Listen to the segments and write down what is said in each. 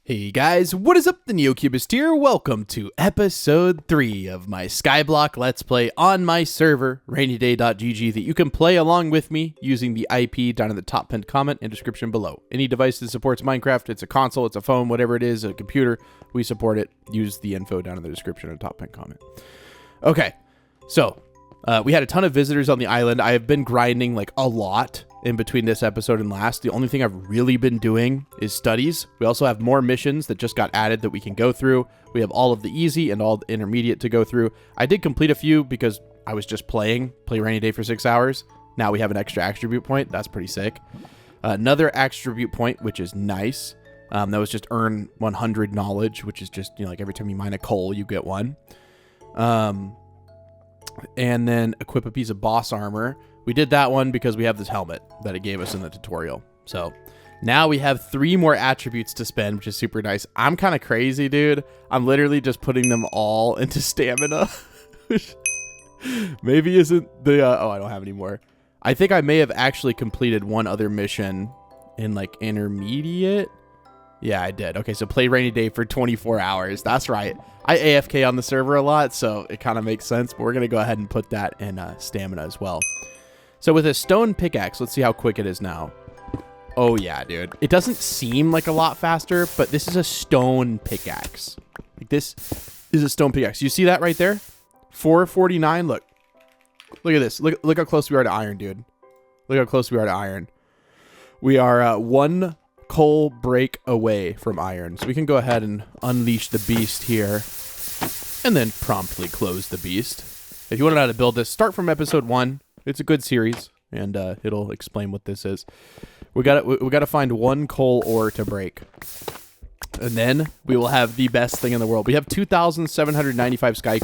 Hey guys, what is up? The NeoCubist here. Welcome to episode 3 of my Skyblock Let's Play on my server, RainyDay.gg, that you can play along with me using the IP down in the top pinned comment and description below. Any device that supports Minecraft, it's a console, it's a phone, whatever it is, a computer, we support it. Use the info down in the description and top pinned comment. Okay, so we had a ton of visitors on the island. I have been grinding like a lot in between this episode and last. The only thing I've really been doing is studies. We also have more missions that just got added that we can go through. We have all of the easy and all the intermediate to go through. I did complete a few because I was just play Rainy Day for 6 hours. Now we have an extra attribute point. That's pretty sick. Another attribute point, which is nice. That was just earn 100 knowledge, which is just, you know, like every time you mine a coal, you get one. And then equip a piece of boss armor. We did that one because we have this helmet that it gave us in the tutorial. So now we have 3 more attributes to spend, which is super nice. I'm kind of crazy, dude. I'm literally just putting them all into stamina. Maybe isn't the... oh, I don't have any more. I think I may have actually completed one other mission in like intermediate. Yeah, I did. Okay, so play Rainy Day for 24 hours. That's right. I AFK on the server a lot, so it kind of makes sense. But we're going to go ahead and put that in stamina as well. So with a stone pickaxe, let's see how quick it is now. Oh yeah, dude. It doesn't seem like a lot faster, but this is a stone pickaxe. Like this is a stone pickaxe. You see that right there? 449. Look. Look at this. Look how close we are to iron, dude. Look how close we are to iron. We are 1 coal break away from iron. So we can go ahead and unleash the beast here and then promptly close the beast. If you want to know how to build this, start from episode 1. It's a good series, and it'll explain what this is. We got to find 1 coal ore to break, and then we will have the best thing in the world. We have 2,795 sky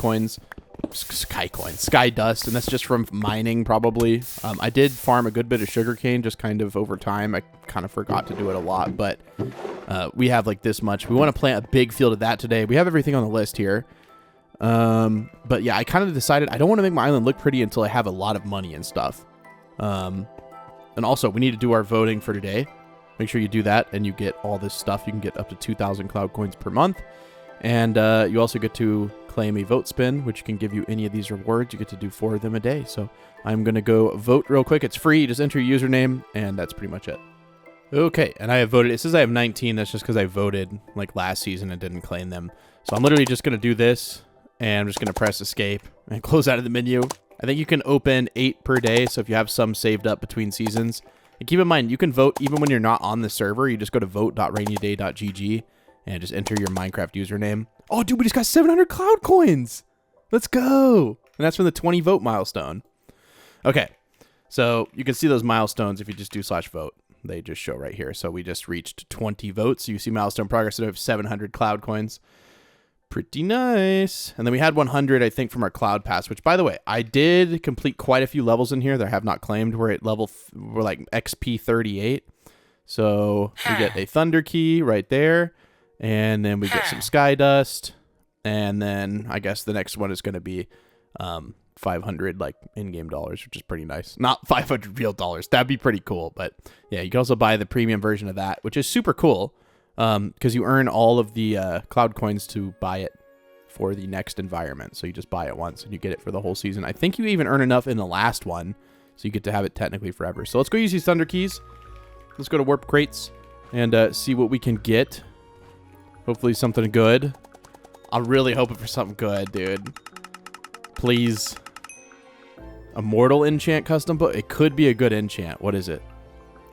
dust, and that's just from mining probably. I did farm a good bit of sugarcane just kind of over time. I kind of forgot to do it a lot, but we have like this much. We want to plant a big field of that today. We have everything on the list here. But yeah, I kind of decided I don't want to make my island look pretty until I have a lot of money and stuff. And also we need to do our voting for today. Make sure you do that and you get all this stuff. You can get up to 2,000 cloud coins per month. And, you also get to claim a vote spin, which can give you any of these rewards. You get to do 4 of them a day. So I'm going to go vote real quick. It's free. Just enter your username and that's pretty much it. Okay. And I have voted. It says I have 19. That's just because I voted like last season and didn't claim them. So I'm literally just going to do this. And I'm just going to press escape and close out of the menu. I think you can open 8 per day. So if you have some saved up between seasons. And keep in mind, you can vote even when you're not on the server. You just go to vote.rainyday.gg and just enter your Minecraft username. Oh, dude, we just got 700 cloud coins. Let's go. And that's from the 20 vote milestone. Okay. So you can see those milestones if you just do /vote. They just show right here. So we just reached 20 votes. So you see milestone progress. So we have 700 cloud coins. Pretty nice. And then we had 100, I think, from our cloud pass, which, by the way, I did complete quite a few levels in here that I have not claimed. We're at we're like XP 38. So we get a thunder key right there. And then we get some sky dust. And then I guess the next one is going to be 500 like in-game dollars, which is pretty nice. Not 500 real dollars. That'd be pretty cool. But yeah, you can also buy the premium version of that, which is super cool. Because you earn all of the cloud coins to buy it for the next environment. So you just buy it once and you get it for the whole season. I think you even earn enough in the last one, so you get to have it technically forever. So let's go use these thunder keys. Let's go to warp crates and see what we can get. Hopefully something good. I'm really hoping for something good, dude. Please. Immortal enchant custom book. It could be a good enchant. What is it?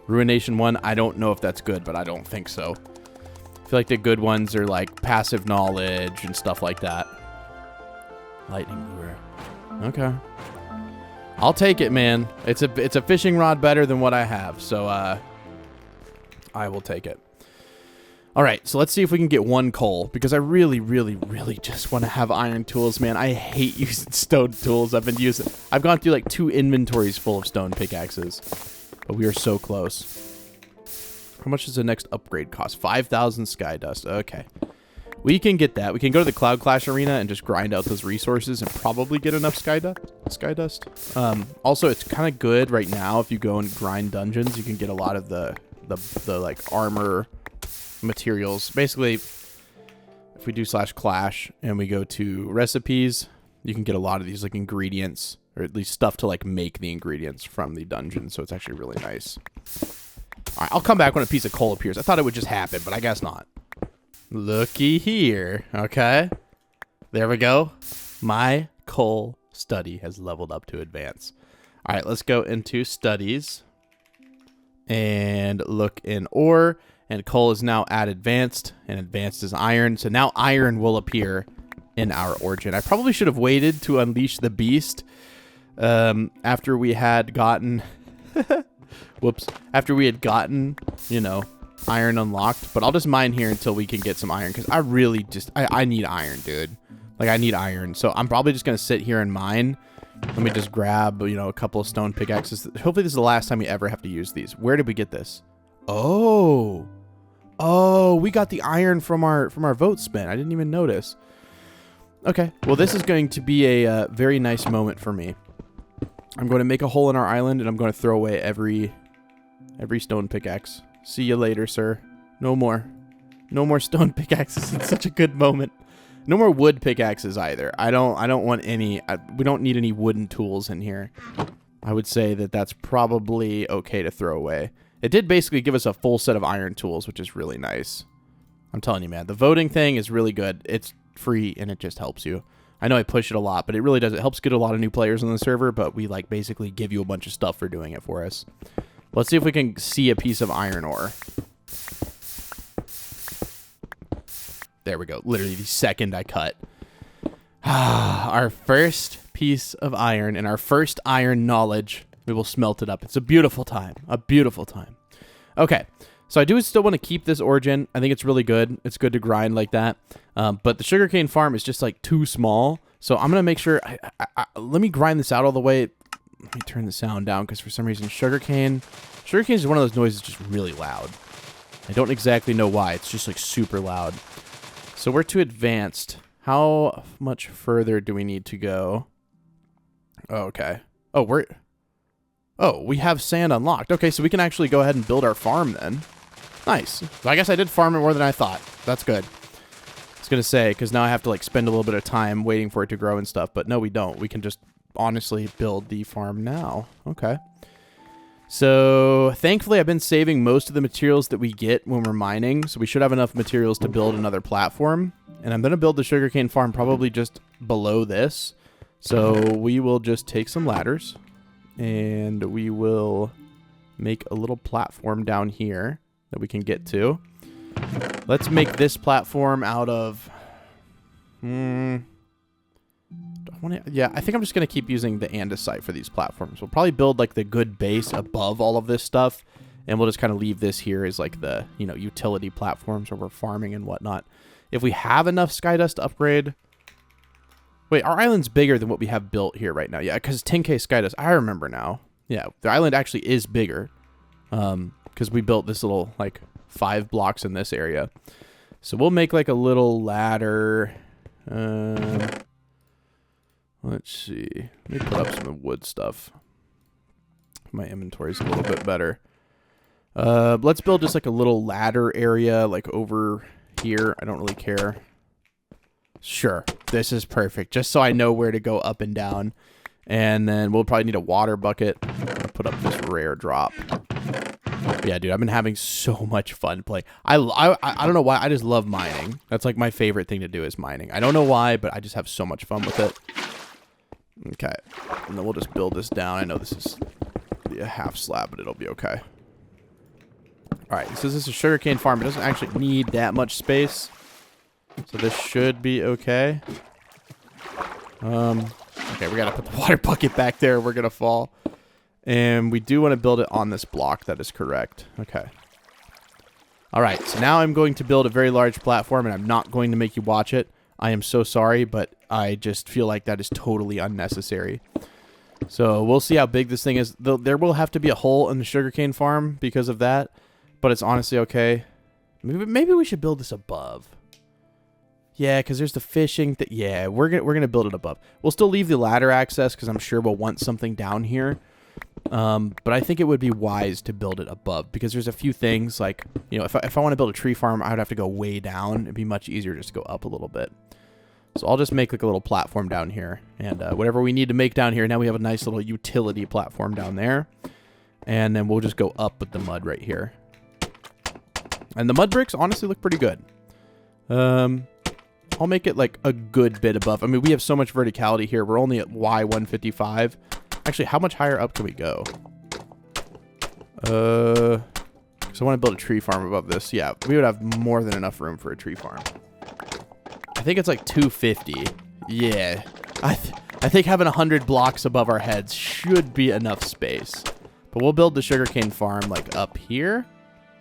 Ruination 1. I don't know if that's good, but I don't think so. I feel like the good ones are like passive knowledge and stuff like that. Lightning lure. Okay. I'll take it, man. It's a fishing rod better than what I have, so I will take it. All right, so let's see if we can get 1 coal, because I really, really, really just want to have iron tools, man. I hate using stone tools. I've gone through like 2 inventories full of stone pickaxes, but we are so close. How much does the next upgrade cost? 5,000 sky dust. Okay. We can get that. We can go to the Cloud Clash arena and just grind out those resources and probably get enough sky dust. Also, it's kind of good right now if you go and grind dungeons. You can get a lot of the like armor materials. Basically, if we do /clash and we go to recipes, you can get a lot of these like ingredients, or at least stuff to like make the ingredients from the dungeon. So it's actually really nice. All right, I'll come back when a piece of coal appears. I thought it would just happen, but I guess not. Looky here. Okay. There we go. My coal study has leveled up to advance. All right, let's go into studies and look in ore. And coal is now at advanced, and advanced is iron. So now iron will appear in our origin. I probably should have waited to unleash the beast after we had gotten... Whoops. After we had gotten, you know, iron unlocked. But I'll just mine here until we can get some iron. Because I really just... I need iron, dude. Like, I need iron. So I'm probably just going to sit here and mine. Let me just grab, you know, a couple of stone pickaxes. Hopefully this is the last time we ever have to use these. Where did we get this? Oh. Oh, we got the iron from our vote spin. I didn't even notice. Okay. Well, this is going to be a very nice moment for me. I'm going to make a hole in our island, and I'm going to throw away every stone pickaxe. See you later, sir. No more. No more stone pickaxes. It's such a good moment. No more wood pickaxes either. I don't want any. We don't need any wooden tools in here. I would say that that's probably okay to throw away. It did basically give us a full set of iron tools, which is really nice. I'm telling you, man, the voting thing is really good. It's free and it just helps you. I know I push it a lot, but it really does. It helps get a lot of new players on the server, but we like basically give you a bunch of stuff for doing it for us. Let's see if we can see a piece of iron ore. There we go. Literally the second I cut. Our first piece of iron and our first iron knowledge. We will smelt it up. It's a beautiful time. A beautiful time. Okay. So I do still want to keep this origin. I think it's really good. It's good to grind like that. But the sugarcane farm is just like too small. So I'm going to make sure... let me grind this out all the way. Let me turn the sound down because for some reason sugarcane is one of those noises just really loud. I don't exactly know why. It's just like super loud. So we're to advanced. How much further do we need to go? Oh, okay. Oh, we have sand unlocked. Okay, so we can actually go ahead and build our farm then. Nice. So I guess I did farm it more than I thought. That's good. I was going to say, because now I have to like spend a little bit of time waiting for it to grow and stuff. But no, we don't. We can just honestly build the farm now. Okay. So thankfully, I've been saving most of the materials that we get when we're mining. So we should have enough materials to build another platform. And I'm going to build the sugarcane farm probably just below this. So we will just take some ladders. And we will make a little platform down here that we can get to. Let's make this platform out of... yeah, I think I'm just going to keep using the andesite for these platforms. We'll probably build like the good base above all of this stuff. And we'll just kind of leave this here as like the, you know, utility platforms where we're farming and whatnot. If we have enough skydust to upgrade... Wait, our island's bigger than what we have built here right now. Yeah, because 10k skydust. I remember now. Yeah, the island actually is bigger. Because we built this little, like, 5 blocks in this area. So we'll make, like, a little ladder. Let's see. Let me put up some of the wood stuff. My inventory's a little bit better. Let's build just, like, a little ladder area, like, over here. I don't really care. Sure, this is perfect. Just so I know where to go up and down. And then we'll probably need a water bucket. I'm going to put up this rare drop. Yeah, dude, I've been having so much fun playing. I don't know why. I just love mining. That's like my favorite thing to do is mining. I don't know why, but I just have so much fun with it. Okay. And then we'll just build this down. I know this is a half slab, but it'll be okay. All right, so this is a sugarcane farm. It doesn't actually need that much space. So this should be okay. Okay, we gotta put the water bucket back there. We're gonna fall. And we do want to build it on this block. That is correct. Okay. All right, so now I'm going to build a very large platform, and I'm not going to make you watch it. I am so sorry, but I just feel like that is totally unnecessary. So we'll see how big this thing is. There will have to be a hole in the sugarcane farm because of that, but it's honestly okay. Maybe we should build this above. Yeah, because there's the fishing. Yeah, we're gonna build it above. We'll still leave the ladder access because I'm sure we'll want something down here. But I think it would be wise to build it above because there's a few things like, you know, if I want to build a tree farm, I would have to go way down. It'd be much easier just to go up a little bit. So I'll just make like a little platform down here, and whatever we need to make down here. Now we have a nice little utility platform down there, and then we'll just go up with the mud right here. And the mud bricks honestly look pretty good. I'll make it like a good bit above. I mean, we have so much verticality here. We're only at Y155. Actually, how much higher up can we go? So I want to build a tree farm above this. Yeah, we would have more than enough room for a tree farm. I think it's like 250. Yeah. I think having 100 blocks above our heads should be enough space. But we'll build the sugarcane farm like up here.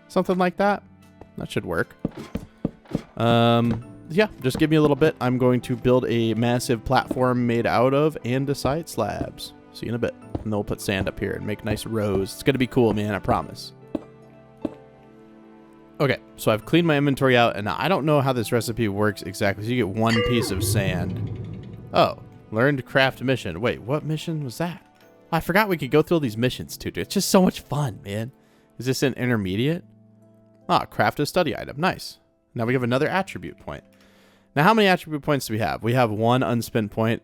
Something like that. That should work. Yeah, just give me a little bit. I'm going to build a massive platform made out of andesite slabs. See you in a bit. And then we'll put sand up here and make nice rows. It's going to be cool, man. I promise. Okay, so I've cleaned my inventory out, and I don't know how this recipe works exactly. So you get 1 piece of sand. Oh, learn to craft mission. Wait, what mission was that? I forgot we could go through all these missions, too. It's just so much fun, man. Is this an intermediate? Ah, craft a study item. Nice. Now we have another attribute point. Now, how many attribute points do we have? We have 1 unspent point.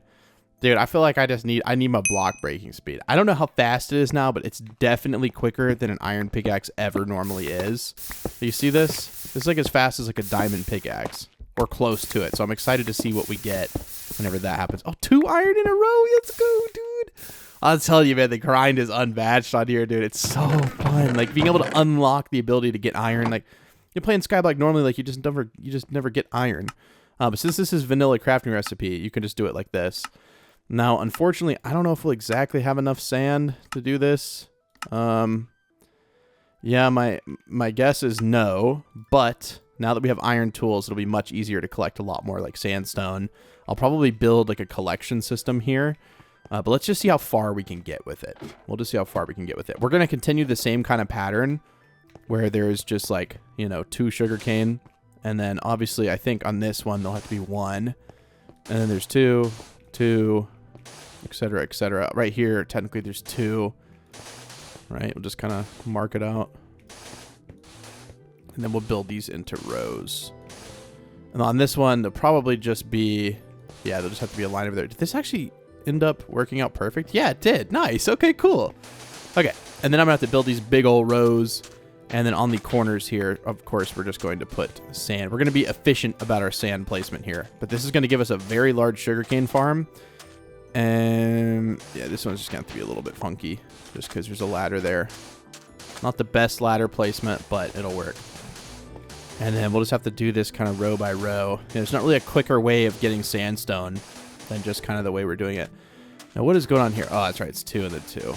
Dude, I feel like I need my block breaking speed. I don't know how fast it is now, but it's definitely quicker than an iron pickaxe ever normally is. You see this? This is like as fast as like a diamond pickaxe, or close to it. So I'm excited to see what we get whenever that happens. Oh, 2 iron in a row. Let's go, dude. I'll tell you, man, the grind is unmatched on here, dude. It's so fun. Like being able to unlock the ability to get iron. Like you're playing Skyblock normally, like you just never get iron. But since this is vanilla crafting recipe, you can just do it like this. Now, unfortunately, I don't know if we'll exactly have enough sand to do this. Yeah, my guess is no. But now that we have iron tools, it'll be much easier to collect a lot more like sandstone. I'll probably build like a collection system here. But let's just see how far we can get with it. We'll just see how far we can get with it. We're going to continue the same kind of pattern where there's just like, you know, 2 sugarcane. And then obviously I think on this one there'll have to be 1. And then there's 2, etc., etc. Right here, technically there's 2. Right, we'll just kind of mark it out. And then we'll build these into rows. And on this one, there'll probably just be, yeah, there'll just have to be a line over there. Did this actually end up working out perfect? Yeah, it did. Nice. Okay, cool. Okay, and then I'm going to have to build these big old rows. And then on the corners here, of course, we're just going to put sand. We're going to be efficient about our sand placement here. But this is going to give us a very large sugarcane farm. And yeah, this one's just going to have to be a little bit funky just because there's a ladder there. Not the best ladder placement, but it'll work. And then we'll just have to do this kind of row by row. There's not really a quicker way of getting sandstone than just kind of the way we're doing it. Now, what is going on here? Oh, that's right. It's 2 and then 2.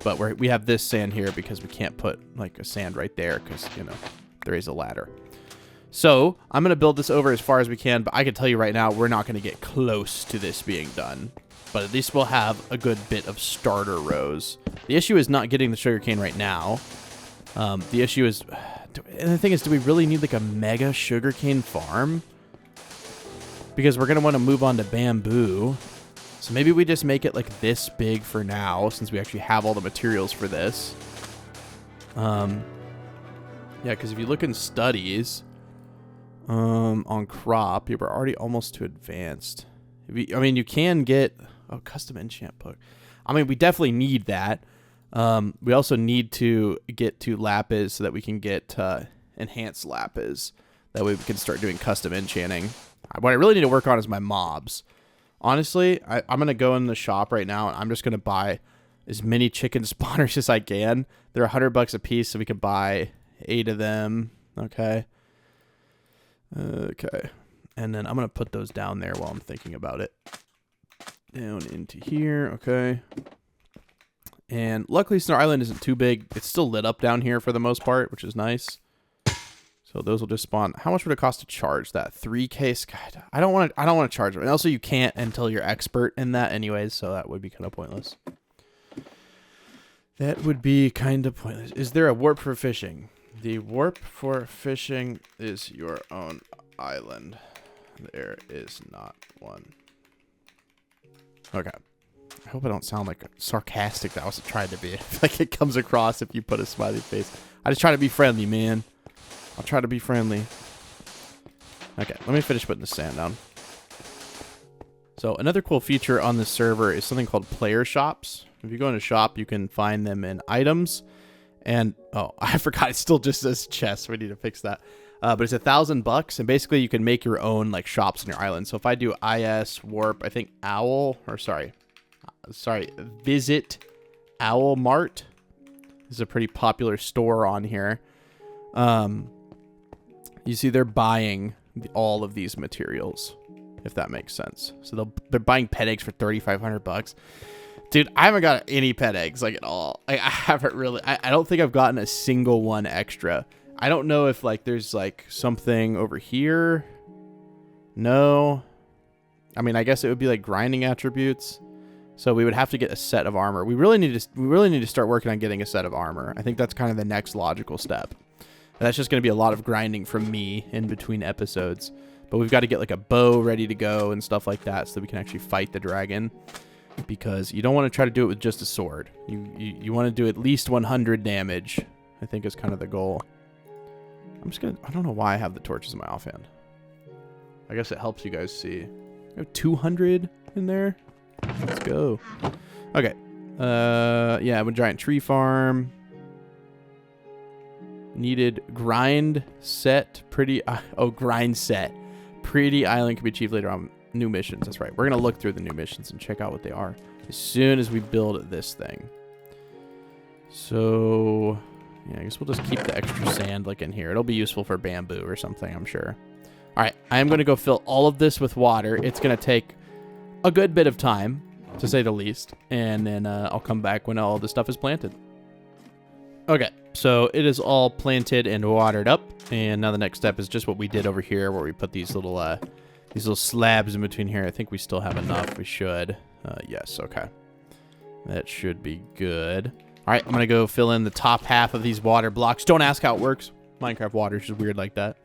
But we have this sand here because we can't put like a sand right there because, you know, there is a ladder. So I'm going to build this over as far as we can. But I can tell you right now, we're not going to get close to this being done. But at least we'll have a good bit of starter rows. The issue is not getting the sugarcane right now. The issue is, and the thing is, do we really need like a mega sugarcane farm? Because we're going to want to move on to bamboo. So maybe we just make it like this big for now, since we actually have all the materials for this. Yeah, because if you look in studies, on crop, you were already almost too advanced. I mean, you can get, oh, custom enchant book. I mean, we definitely need that. We also need to get to lapis so that we can get enhanced lapis. That way we can start doing custom enchanting. What I really need to work on is my mobs. Honestly, I'm going to go in the shop right now, and I'm just going to buy as many chicken spawners as I can. They're $100 a piece, so we can buy 8 of them. Okay. Okay. And then I'm going to put those down there while I'm thinking about it. Down into here. Okay. And luckily, Snow Island isn't too big. It's still lit up down here for the most part, which is nice. So those will just spawn. How much would it cost to charge that? 3K sky. I don't want to charge them. And also, you can't until you're expert in that anyways, so that would be kind of pointless. That would be kind of pointless. Is there a warp for fishing? The warp for fishing is your own island. There is not one. Okay. I hope I don't sound like sarcastic. That was trying to be. Like it comes across if you put a smiley face. I just try to be friendly, man. I'll try to be friendly. Okay, let me finish putting the sand down. So another cool feature on this server is something called player shops. If you go in a shop, you can find them in items. And, oh, I forgot. It still just says chest. We need to fix that. But it's $1,000, and basically you can make your own like shops on your island. So if I do IS warp, I think Visit Owl Mart. This is a pretty popular store on here. You see they're buying all of these materials, if that makes sense. So they're buying pet eggs for $3,500. Dude, I haven't got any pet eggs like at all. I haven't really. I don't think I've gotten a single one extra. I don't know if like there's like something over here. No. I mean, I guess it would be like grinding attributes. So we would have to get a set of armor. We really need to start working on getting a set of armor. I think that's kind of the next logical step. And that's just going to be a lot of grinding from me in between episodes. But we've got to get like a bow ready to go and stuff like that so that we can actually fight the dragon. Because you don't want to try to do it with just a sword. You want to do at least 100 damage, I think is kind of the goal. I don't know why I have the torches in my offhand. I guess it helps you guys see. I have 200 in there. Let's go. Okay. Yeah, I'm a giant tree farm. Needed grind set. Grind set. Pretty island can be achieved later on. New missions. That's right. We're going to look through the new missions and check out what they are as soon as we build this thing. So, yeah, I guess we'll just keep the extra sand like in here. It'll be useful for bamboo or something, I'm sure. All right. I am going to go fill all of this with water. It's going to take a good bit of time, to say the least. And then I'll come back when all the stuff is planted. Okay. So it is all planted and watered up. And now the next step is just what we did over here where we put these little slabs in between here. I think we still have enough. We should. Yes, okay. That should be good. All right, I'm going to go fill in the top half of these water blocks. Don't ask how it works. Minecraft water is just weird like that.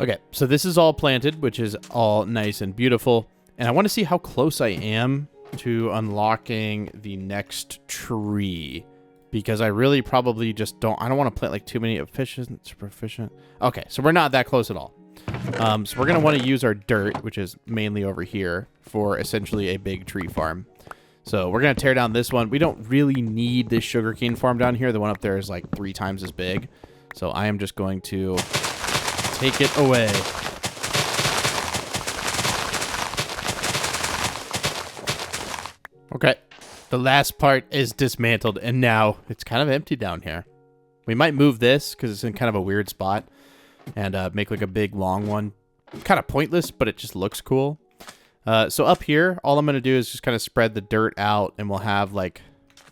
Okay, so this is all planted, which is all nice and beautiful. And I want to see how close I am to unlocking the next tree. Because I really probably just don't... I don't want to plant like too many super efficient. Okay, so we're not that close at all. So we're going to want to use our dirt, which is mainly over here, for essentially a big tree farm. So we're going to tear down this one. We don't really need this sugarcane farm down here. The one up there is like 3 times as big. So I am just going to take it away. Okay. The last part is dismantled, and now it's kind of empty down here. We might move this because it's in kind of a weird spot. And make like a big long one. Kind of pointless, but it just looks cool. So up here, all I'm going to do is just kind of spread the dirt out. And we'll have like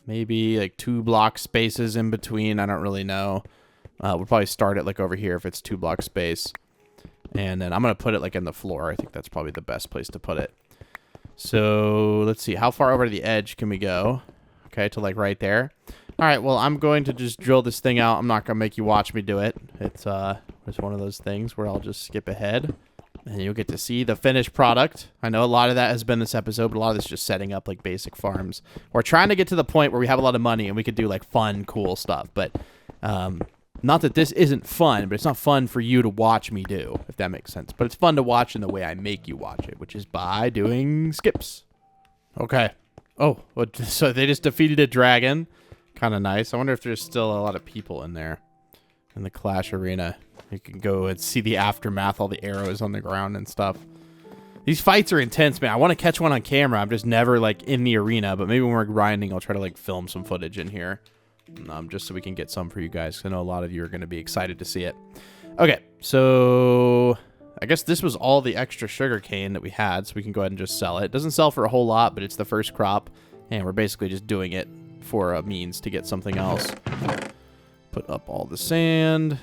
maybe like 2 block spaces in between. I don't really know. We'll probably start it like over here if it's 2 block space. And then I'm going to put it like in the floor. I think that's probably the best place to put it. So let's see. How far over to the edge can we go? Okay, to like right there. All right, well, I'm going to just drill this thing out. I'm not going to make you watch me do it. It's one of those things where I'll just skip ahead. And you'll get to see the finished product. I know a lot of that has been this episode, but a lot of this is just setting up like basic farms. We're trying to get to the point where we have a lot of money and we could do like fun, cool stuff. But not that this isn't fun, but it's not fun for you to watch me do, if that makes sense. But it's fun to watch in the way I make you watch it, which is by doing skips. Okay. Oh, so they just defeated a dragon. Kind of nice. I wonder if there's still a lot of people in there in the Clash Arena. You can go and see the aftermath, all the arrows on the ground and stuff. These fights are intense, man. I want to catch one on camera. I'm just never like in the arena, but maybe when we're grinding, I'll try to like film some footage in here. Just so we can get some for you guys. 'Cause I know a lot of you are going to be excited to see it. Okay, so I guess this was all the extra sugarcane that we had, so we can go ahead and just sell it. It doesn't sell for a whole lot, but it's the first crop, and we're basically just doing it for a means to get something else. Put up all the sand.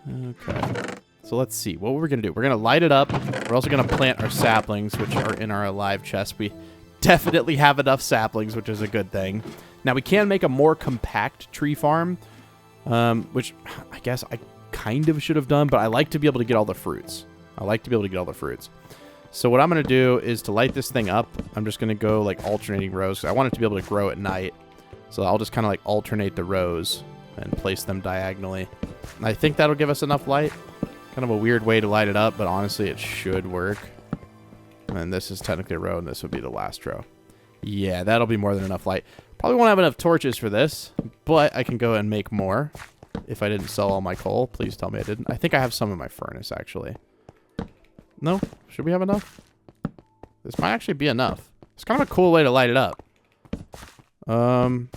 Okay, so let's see. What we're going to do, we're going to light it up. We're also going to plant our saplings, which are in our alive chest. We definitely have enough saplings, which is a good thing. Now, we can make a more compact tree farm, which I guess I kind of should have done, but I like to be able to get all the fruits. So what I'm going to do is to light this thing up, I'm just going to go like alternating rows. I want it to be able to grow at night. So I'll just kind of like alternate the rows and place them diagonally. And I think that'll give us enough light. Kind of a weird way to light it up, but honestly it should work. And this is technically a row, and this would be the last row. Yeah, that'll be more than enough light. Probably won't have enough torches for this, but I can go and make more. If I didn't sell all my coal, please tell me I didn't. I think I have some in my furnace, actually. No? Should we have enough? This might actually be enough. It's kind of a cool way to light it up. I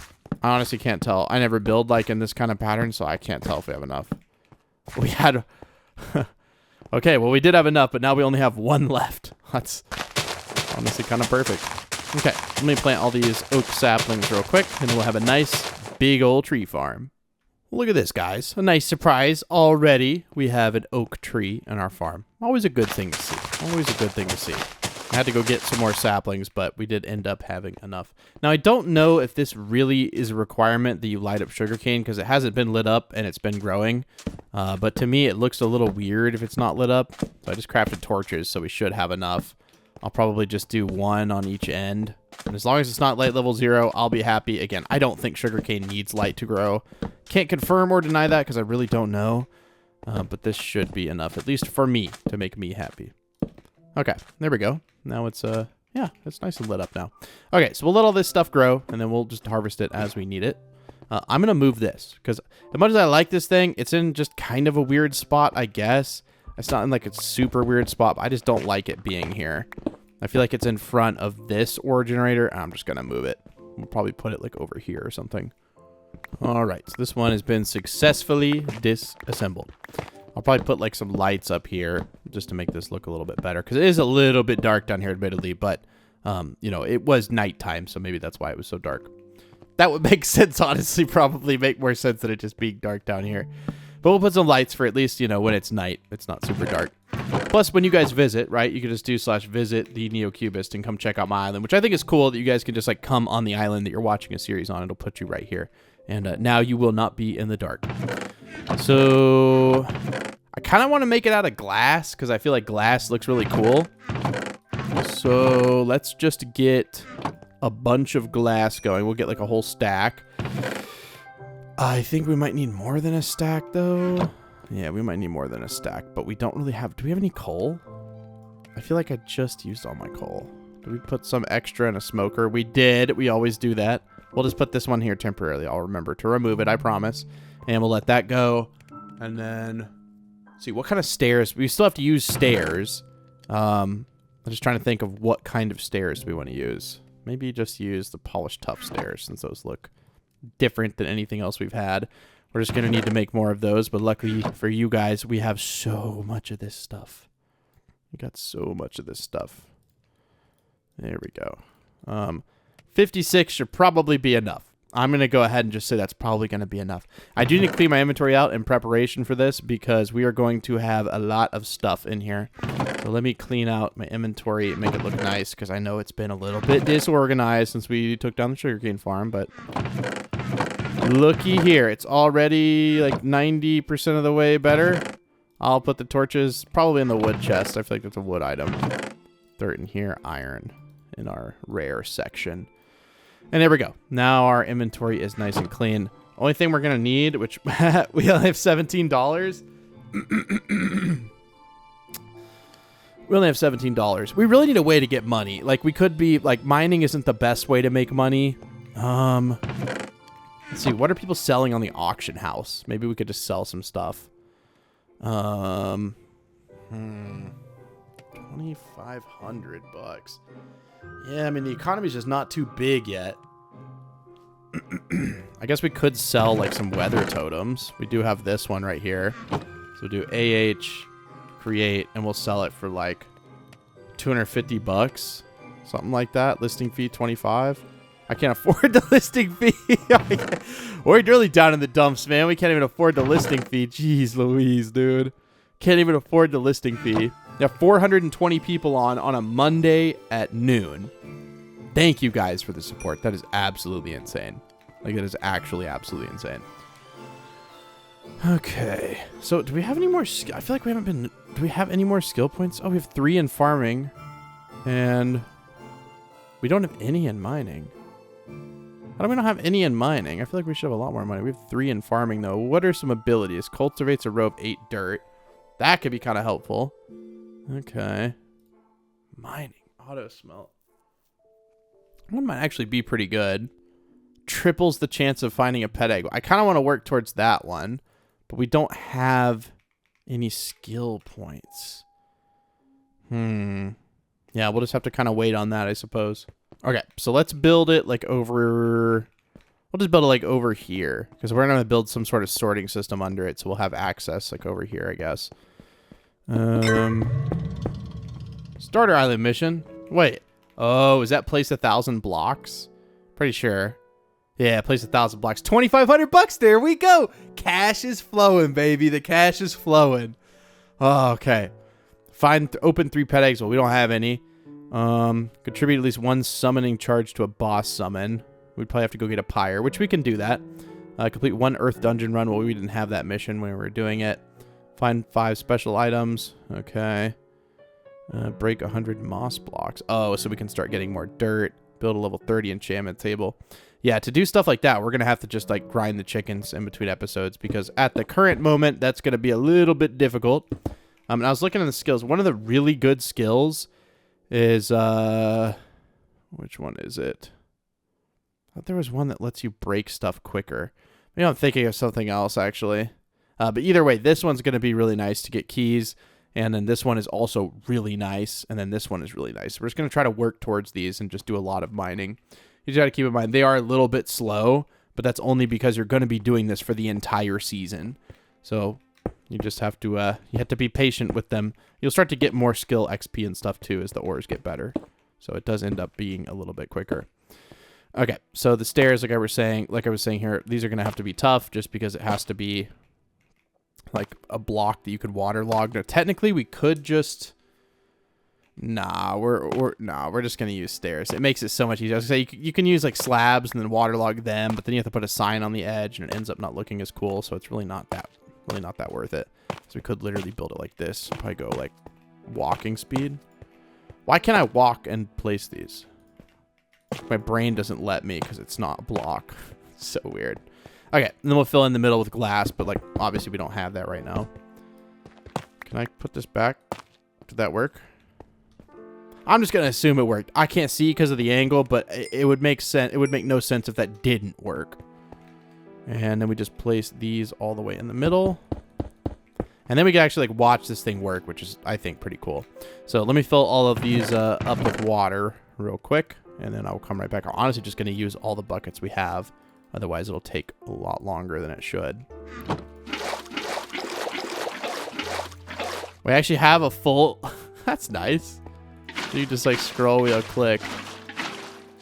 honestly can't tell. I never build like in this kind of pattern, so I can't tell if we have enough. We had... Okay, well, we did have enough, but now we only have one left. That's honestly kind of perfect. Okay, let me plant all these oak saplings real quick, and we'll have a nice big old tree farm. Look at this, guys. A nice surprise. Already, we have an oak tree in our farm. Always a good thing to see. Always a good thing to see. I had to go get some more saplings, but we did end up having enough. Now, I don't know if this really is a requirement that you light up sugarcane, because it hasn't been lit up and it's been growing. But to me, it looks a little weird if it's not lit up. So I just crafted torches, so we should have enough. I'll probably just do one on each end. And as long as it's not light level 0, I'll be happy. Again, I don't think sugarcane needs light to grow. Can't confirm or deny that because I really don't know. But this should be enough, at least for me, to make me happy. Okay, there we go. Now it's, yeah, it's nice and lit up now. Okay, so we'll let all this stuff grow, and then we'll just harvest it as we need it. I'm going to move this, because as much as I like this thing, it's in just kind of a weird spot, I guess. It's not in like a super weird spot, but I just don't like it being here. I feel like it's in front of this ore generator, and I'm just going to move it. We'll probably put it like over here or something. All right, so this one has been successfully disassembled. I'll probably put like some lights up here just to make this look a little bit better, because it is a little bit dark down here admittedly, but you know, it was nighttime, so maybe that's why it was so dark. That would make sense, honestly. Probably make more sense than it just being dark down here. But we'll put some lights for at least, you know, when it's night. It's not super dark. Plus, when you guys visit, right, you can just do /visit the Neocubist and come check out my island, which I think is cool that you guys can just like come on the island that you're watching a series on. It'll put you right here. And now you will not be in the dark. So I kind of want to make it out of glass because I feel like glass looks really cool. So let's just get a bunch of glass going. We'll get like a whole stack. I think we might need more than a stack though. Yeah, we might need more than a stack, but we don't really have... Do we have any coal? I feel like I just used all my coal. Did we put some extra in a smoker? We did. We always do that. We'll just put this one here temporarily. I'll remember to remove it, I promise. And we'll let that go. And then... Let's see, what kind of stairs? We still have to use stairs. I'm just trying to think of what kind of stairs we want to use. Maybe just use the polished tough stairs since those look different than anything else we've had. We're just going to need to make more of those, but luckily for you guys, we have so much of this stuff. We got so much of this stuff. There we go. 56 should probably be enough. I'm going to go ahead and just say that's probably going to be enough. I do need to clean my inventory out in preparation for this because we are going to have a lot of stuff in here. So let me clean out my inventory and make it look nice because I know it's been a little bit disorganized since we took down the sugarcane farm, but looky here. It's already like 90% of the way better. I'll put the torches probably in the wood chest. I feel like that's a wood item. Dirt in here, iron in our rare section. And there we go. Now our inventory is nice and clean. Only thing we're going to need, which we only have $17. We only have $17. We really need a way to get money. Like, we could be, like, mining isn't the best way to make money. Let's see. What are people selling on the auction house? Maybe we could just sell some stuff. 2,500 bucks. Yeah, I mean, the economy's just not too big yet. I guess we could sell, like, some weather totems. We do have this one right here. So we'll do AH, create, and we'll sell it for, like, 250 bucks. Something like that. Listing fee, 25. I can't afford the listing fee. We're really down in the dumps, man. We can't even afford the listing fee. Jeez Louise, dude. Can't even afford the listing fee. We have 420 people on a Monday at noon. Thank you guys for the support. That is absolutely insane. Like, that is actually absolutely insane. Okay. So, do we have any more... I feel like we haven't been... Do we have any more skill points? Oh, we have 3 in farming. And we don't have any in mining. How do we not have any in mining? I feel like we should have a lot more money. We have 3 in farming, though. What are some abilities? Cultivates a row of 8 dirt. That could be kind of helpful. Okay. Mining. Auto smelt. One might actually be pretty good. Triples the chance of finding a pet egg. I kind of want to work towards that one, but we don't have any skill points. Yeah, we'll just have to kind of wait on that, I suppose. Okay, so let's build it like over... We'll just build it like over here, because we're going to build some sort of sorting system under it, so we'll have access like over here, I guess. Starter island mission. Wait. Oh, is that place 1,000 blocks? Pretty sure. Yeah, place 1,000 blocks. 2,500 bucks. There we go. Cash is flowing, baby. The cash is flowing. Oh, okay. Open 3 pet eggs. Well, we don't have any. Contribute at least 1 summoning charge to a boss summon. We'd probably have to go get a pyre, which we can do that. Complete 1 earth dungeon run. Well, we didn't have that mission when we were doing it. Find 5 special items. Okay. Break 100 moss blocks. Oh, so we can start getting more dirt. Build a level 30 enchantment table. Yeah, to do stuff like that, we're going to have to just like grind the chickens in between episodes, because at the current moment, that's going to be a little bit difficult. And I was looking at the skills. One of the really good skills is, which one is it? I thought there was one that lets you break stuff quicker. Maybe I'm thinking of something else, actually. But either way, this one's going to be really nice to get keys. And then this one is also really nice. And then this one is really nice. We're just going to try to work towards these and just do a lot of mining. You just got to keep in mind, they are a little bit slow, but that's only because you're going to be doing this for the entire season. So you just have to, you have to be patient with them. You'll start to get more skill XP and stuff too as the ores get better. So it does end up being a little bit quicker. Okay, so the stairs, like I was saying here, these are going to have to be tough just because it has to be like a block that you could waterlog. Now, technically, we could just... Nah, we're just going to use stairs. It makes it so much easier. I was going to say, you can use like slabs and then waterlog them, but then you have to put a sign on the edge and it ends up not looking as cool, so it's really not that worth it. So we could literally build it like this. Probably go like walking speed. Why can't I walk and place these? My brain doesn't let me because it's not a block. It's so weird. Okay, and then we'll fill in the middle with glass, but like obviously we don't have that right now. Can I put this back? Did that work? I'm just gonna assume it worked. I can't see because of the angle, but it would make sense. It would make no sense if that didn't work. And then we just place these all the way in the middle. And then we can actually like watch this thing work, which is, I think, pretty cool. So let me fill all of these up with water real quick, and then I'll come right back. I'm honestly just gonna use all the buckets we have. Otherwise, it'll take a lot longer than it should. We actually have a full... That's nice. So you just like scroll wheel click.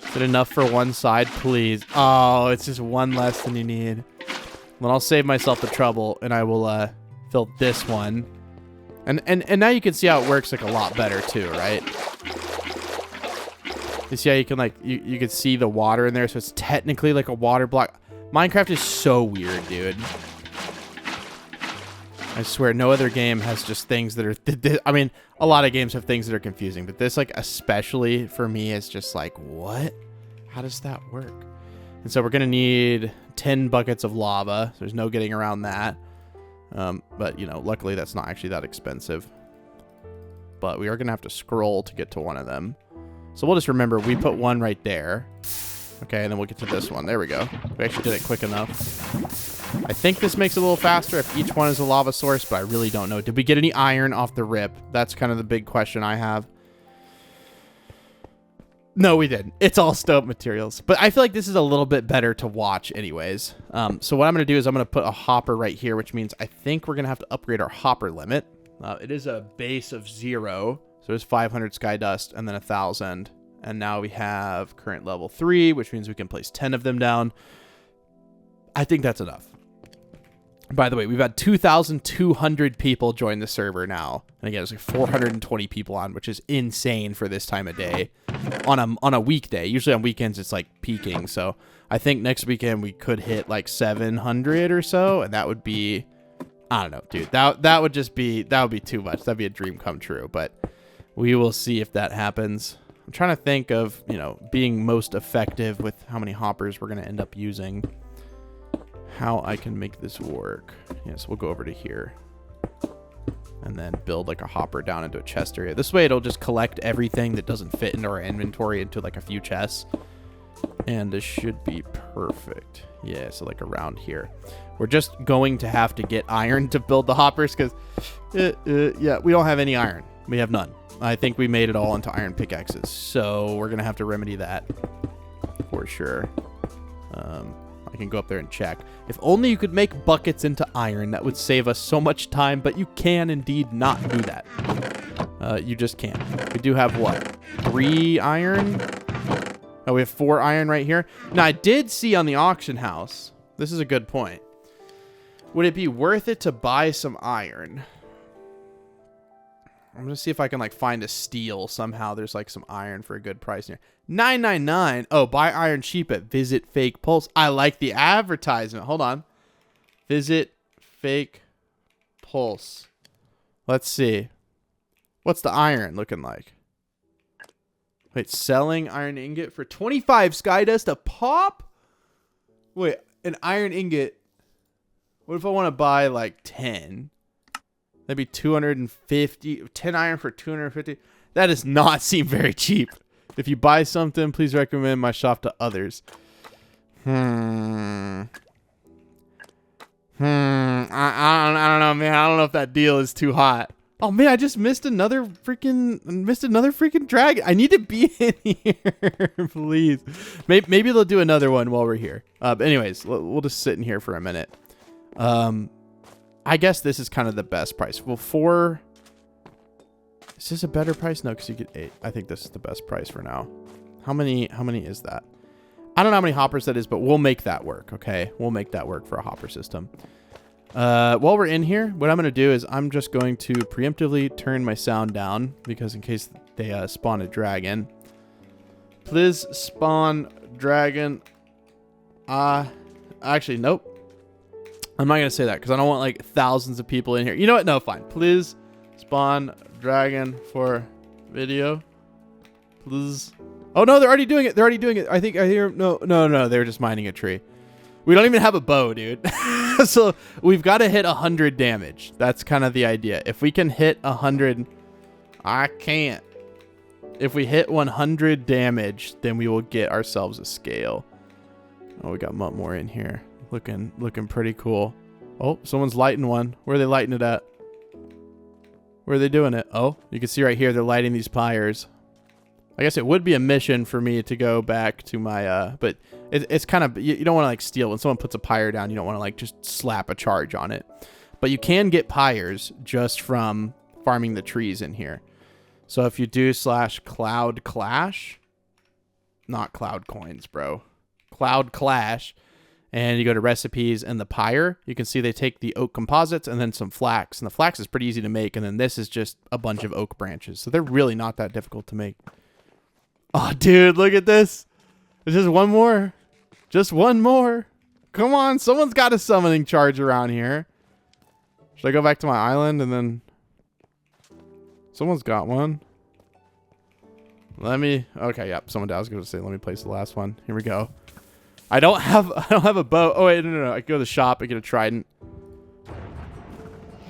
Is it enough for one side, please? Oh, it's just one less than you need. Then I'll save myself the trouble and I will fill this one. And now you can see how it works like a lot better too, right? You see how you can like you can see the water in there, so it's technically like a water block. Minecraft is so weird, dude. I swear no other game has just things that are... I mean, a lot of games have things that are confusing, but this, like, especially for me, is just like, what? How does that work? And so we're going to need 10 buckets of lava. So there's no getting around that. But, you know, luckily that's not actually that expensive. But we are going to have to scroll to get to one of them. So we'll just remember we put one right there. Okay, and then we'll get to this one. There we go. We actually did it quick enough. I think this makes it a little faster if each one is a lava source, but I really don't know. Did we get any iron off the rip? That's kind of the big question I have. No, we didn't. It's all stone materials. But I feel like this is a little bit better to watch anyways. So what I'm going to do is I'm going to put a hopper right here, which means I think we're going to have to upgrade our hopper limit. It is a base of 0. So there's 500 sky dust and then 1,000. And now we have current level 3, which means we can place 10 of them down. I think that's enough. By the way, we've had 2,200 people join the server now. And again, there's like 420 people on, which is insane for this time of day. On a weekday. Usually on weekends, it's like peaking. So I think next weekend we could hit like 700 or so. And that would be, I don't know, dude. That would be too much. That'd be a dream come true. But We will see if that happens. I'm trying to think of, you know, being most effective with how many hoppers we're going to end up using. How I can make this work. Yes, we'll go over to here. And then build like a hopper down into a chest area. This way it'll just collect everything that doesn't fit into our inventory into like a few chests. And this should be perfect. Yeah, so like around here. We're just going to have to get iron to build the hoppers because, yeah, we don't have any iron. We have none. I think we made it all into iron pickaxes. So we're going to have to remedy that for sure. I can go up there and check. If only you could make buckets into iron, that would save us so much time, but you can indeed not do that. You just can't. We do have what? 3 iron? Oh, we have 4 iron right here. Now, I did see on the auction house, this is a good point. Would it be worth it to buy some iron? I'm going to see if I can like find a steal somehow. There's like some iron for a good price here. $9.99. Oh, buy iron cheap at Visit Fake Pulse. I like the advertisement. Hold on. Visit Fake Pulse. Let's see. What's the iron looking like? Wait, selling iron ingot for 25 skydust a pop? Wait, an iron ingot. What if I want to buy like 10? That'd be 250. 10 iron for 250. That does not seem very cheap. If you buy something, please recommend my shop to others. I don't know, man. I don't know if that deal is too hot. Oh man, I just missed another freaking dragon. I need to be in here, please. Maybe they'll do another one while we're here. But anyways, we'll just sit in here for a minute. I guess this is kind of the best price. Well, 4. Is this a better price? No, because you get 8. I think this is the best price for now. How many is that? I don't know how many hoppers that is, but we'll make that work. Okay, we'll make that work for a hopper system. While we're in here, what I'm going to do is I'm just going to preemptively turn my sound down because in case they spawn a dragon. Please spawn dragon. Actually, nope. I'm not going to say that because I don't want like thousands of people in here. You know what? No, fine. Please spawn dragon for video. Please. Oh, no, they're already doing it. They're already doing it. I think I hear. No. They're just mining a tree. We don't even have a bow, dude. So we've got to hit 100 damage. That's kind of the idea. If we can hit 100, I can't. If we hit 100 damage, then we will get ourselves a scale. Oh, we got more in here. Looking pretty cool. Oh, someone's lighting one. Where are they lighting it at? Where are they doing it? Oh, you can see right here they're lighting these pyres. I guess it would be a mission for me to go back to my but it's kind of, you don't want to like steal when someone puts a pyre down. You don't want to like just slap a charge on it. But you can get pyres just from farming the trees in here. So if you do /cloud clash, not cloud coins, bro, cloud clash, and you go to recipes and the pyre, you can see they take the oak composites and then some flax. And the flax is pretty easy to make. And then this is just a bunch of oak branches. So they're really not that difficult to make. Oh, dude, look at this. There's just one more. Just one more. Come on. Someone's got a summoning charge around here. Should I go back to my island and then... Someone's got one. Let me... Okay, yep. Someone I was going to say, let me place the last one. Here we go. I don't have a bow. Oh, wait, no. I can go to the shop and get a trident.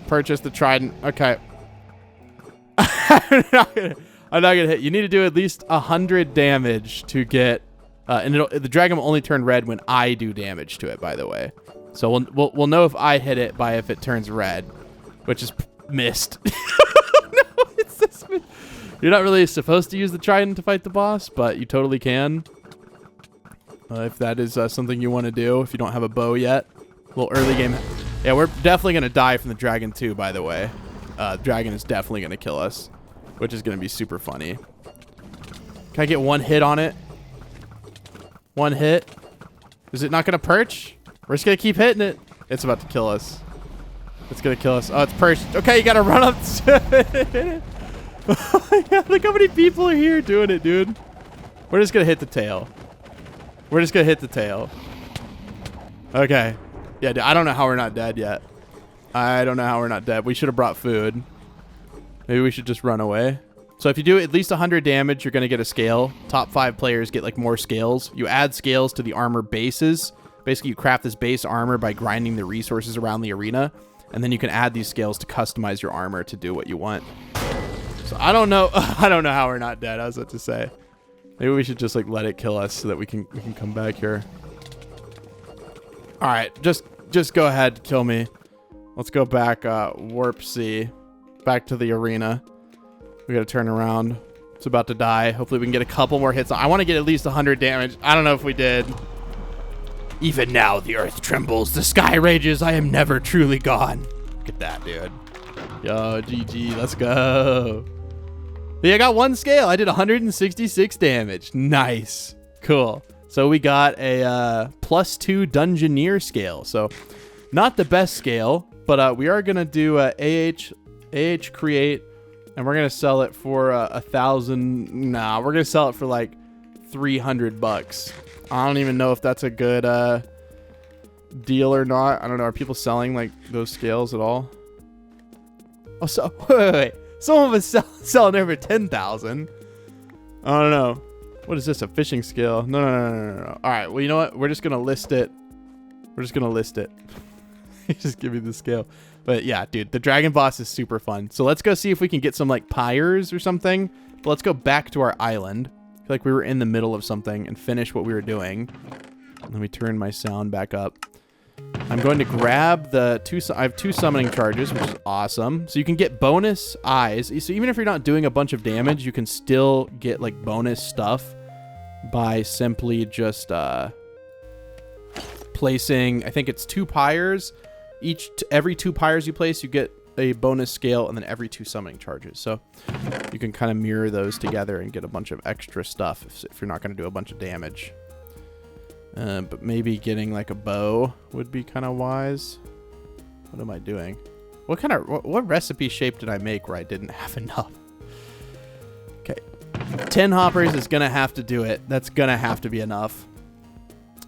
Purchase the trident. Okay. I'm not gonna hit. You need to do at least 100 damage to get... and the dragon will only turn red when I do damage to it, by the way. So we'll know if I hit it by if it turns red, which is missed. No, it's this. You're not really supposed to use the trident to fight the boss, but you totally can. If that is something you want to do, if you don't have a bow yet. A little early game. Yeah, we're definitely going to die from the dragon too, by the way. The dragon is definitely going to kill us, which is going to be super funny. Can I get one hit on it? One hit? Is it not going to perch? We're just going to keep hitting it. It's about to kill us. It's going to kill us. Oh, it's perched. Okay, you got to run up to it. Oh my God, look how many people are here doing it, dude. We're just going to hit the tail. We're just going to hit the tail. Okay. Yeah, dude, I don't know how we're not dead yet. I don't know how we're not dead. We should have brought food. Maybe we should just run away. So if you do at least 100 damage, you're going to get a scale. Top 5 players get like more scales. You add scales to the armor bases. Basically, you craft this base armor by grinding the resources around the arena. And then you can add these scales to customize your armor to do what you want. So I don't know. I don't know how we're not dead. I was about to say. Maybe we should just like let it kill us so that we can come back here. All right, just go ahead, kill me. Let's go back, warp C, back to the arena. We gotta turn around. It's about to die. Hopefully we can get a couple more hits. I want to get at least 100 damage. I don't know if we did. Even now the earth trembles, the sky rages. I am never truly gone. Look at that, dude. Yo, GG, let's go. Yeah, I got 1 scale. I did 166 damage. Nice. Cool. So we got a +2 Dungeoneer scale. So not the best scale, but we are going to do AH create, and we're going to sell it for 1,000. Nah, we're going to sell it for like $300. I don't even know if that's a good deal or not. I don't know. Are people selling like those scales at all? Oh, so wait. Some of us selling over 10,000. I don't know. What is this? A fishing scale? No. All right. Well, you know what? We're just gonna list it. Just give me the scale. But yeah, dude, the dragon boss is super fun. So let's go see if we can get some like pyres or something. But let's go back to our island. I feel like we were in the middle of something and finish what we were doing. Let me turn my sound back up. I'm going to grab the I have 2 summoning charges, which is awesome. So you can get bonus eyes. So even if you're not doing a bunch of damage, you can still get like bonus stuff by simply just placing, I think it's 2 pyres. Every 2 pyres you place, you get a bonus scale, and then every 2 summoning charges. So you can kind of mirror those together and get a bunch of extra stuff if you're not going to do a bunch of damage. But maybe getting like a bow would be kind of wise. What am I doing? What recipe shape did I make where I didn't have enough? Okay. 10 hoppers is going to have to do it. That's going to have to be enough.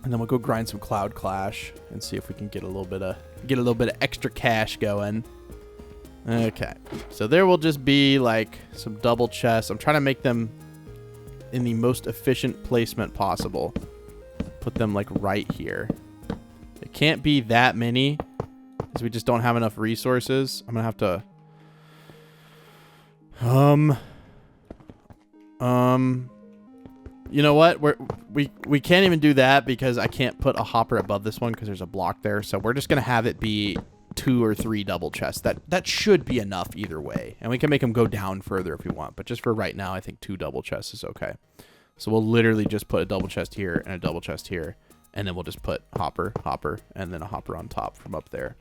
And then we'll go grind some Cloud Clash and see if we can get a little bit of extra cash going. Okay. So there will just be like some double chests. I'm trying to make them in the most efficient placement possible. Put them like right here. It can't be that many because we just don't have enough resources. I'm gonna have to you know what, we can't even do that because I can't put a hopper above this one because there's a block there. So we're just gonna have it be 2 or 3 double chests. That should be enough either way, and we can make them go down further if we want, but just for right now I think 2 double chests is okay. So we'll literally just put a double chest here and a double chest here. And then we'll just put hopper, and then a hopper on top from up there.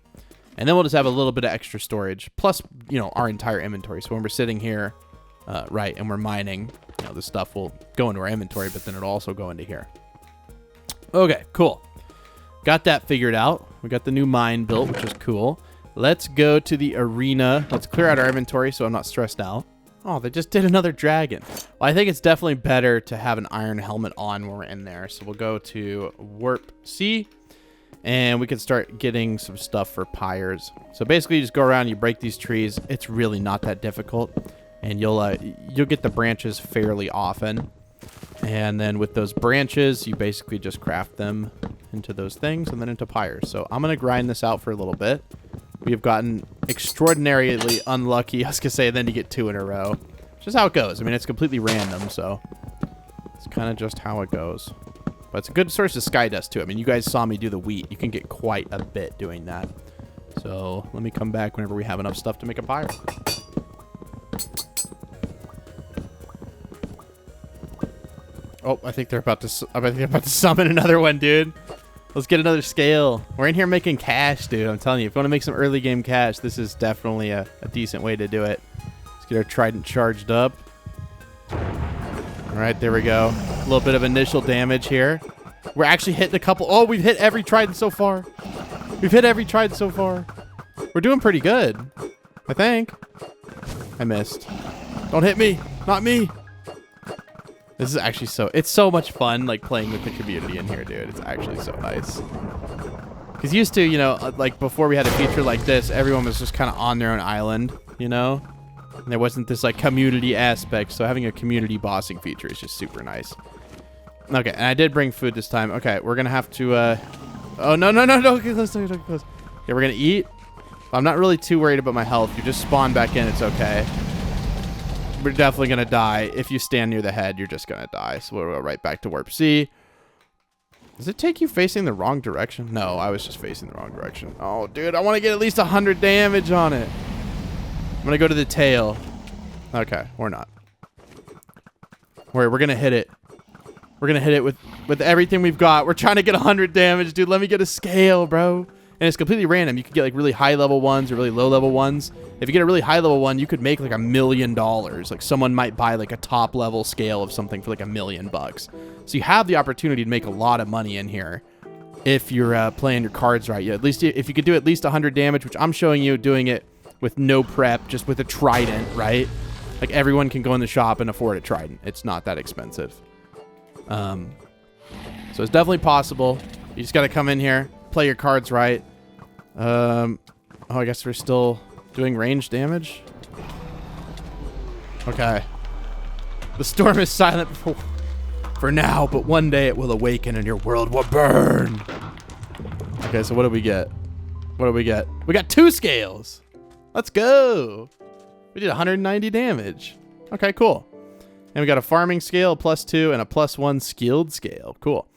And then we'll just have a little bit of extra storage. Plus, you know, our entire inventory. So when we're sitting here, right, and we're mining, you know, the stuff will go into our inventory, but then it'll also go into here. Okay, cool. Got that figured out. We got the new mine built, which is cool. Let's go to the arena. Let's clear out our inventory so I'm not stressed out. Oh, they just did another dragon. Well, I think it's definitely better to have an iron helmet on when we're in there. So we'll go to warp C, and we can start getting some stuff for pyres. So basically, you just go around, you break these trees. It's really not that difficult, and you'll get the branches fairly often. And then with those branches, you basically just craft them into those things and then into pyres. So I'm gonna grind this out for a little bit. We have gotten extraordinarily unlucky. I was going to say, then you get 2 in a row. It's just how it goes. I mean, it's completely random, so it's kind of just how it goes. But it's a good source of sky dust, too. I mean, you guys saw me do the wheat. You can get quite a bit doing that. So let me come back whenever we have enough stuff to make a pyre. Oh, I think they're about to summon another one, dude. Let's get another scale. We're in here making cash, dude. I'm telling you, if you want to make some early game cash, this is definitely a decent way to do it. Let's get our trident charged up. All right, there we go. A little bit of initial damage here. We're actually hitting a couple. Oh, we've hit every trident so far. We've hit every trident so far. We're doing pretty good, I think. I missed. Don't hit me. Not me. This is actually it's so much fun, like, playing with the community in here, dude. It's actually so nice. Because used to, you know, like, before we had a feature like this, everyone was just kind of on their own island, you know? And there wasn't this like community aspect, so having a community bossing feature is just super nice. Okay, and I did bring food this time. Okay, we're gonna have to oh no. Okay, close. Okay, we're gonna eat. I'm not really too worried about my health. You just spawn back in, it's okay. We're definitely gonna die. If you stand near the head, you're just gonna die. So we'll go right back to warp C. Does it take you facing the wrong direction? No, I was just facing the wrong direction. Oh, dude, I want to get at least 100 damage on it. I'm gonna go to the tail. Okay, we're not. We're gonna hit it. We're gonna hit it with everything we've got. We're trying to get 100 damage, dude. Let me get a scale, bro. And it's completely random. You could get like really high level ones or really low level ones. If you get a really high level one, you could make like $1 million. Like someone might buy like a top level scale of something for like $1 million. So you have the opportunity to make a lot of money in here if you're playing your cards right. Yeah, at least if you could do at least 100 damage, which I'm showing you doing it with no prep, just with a trident, right? Like everyone can go in the shop and afford a trident. It's not that expensive. So it's definitely possible. You just got to come in here, play your cards right. Oh, I guess we're still doing range damage. Okay. The storm is silent for now, but one day it will awaken and your world will burn. Okay, so what do we get? What do we get? We got 2 scales. Let's go. We did 190 damage. Okay, cool. And we got a farming scale, +2, and a +1 skilled scale. Cool.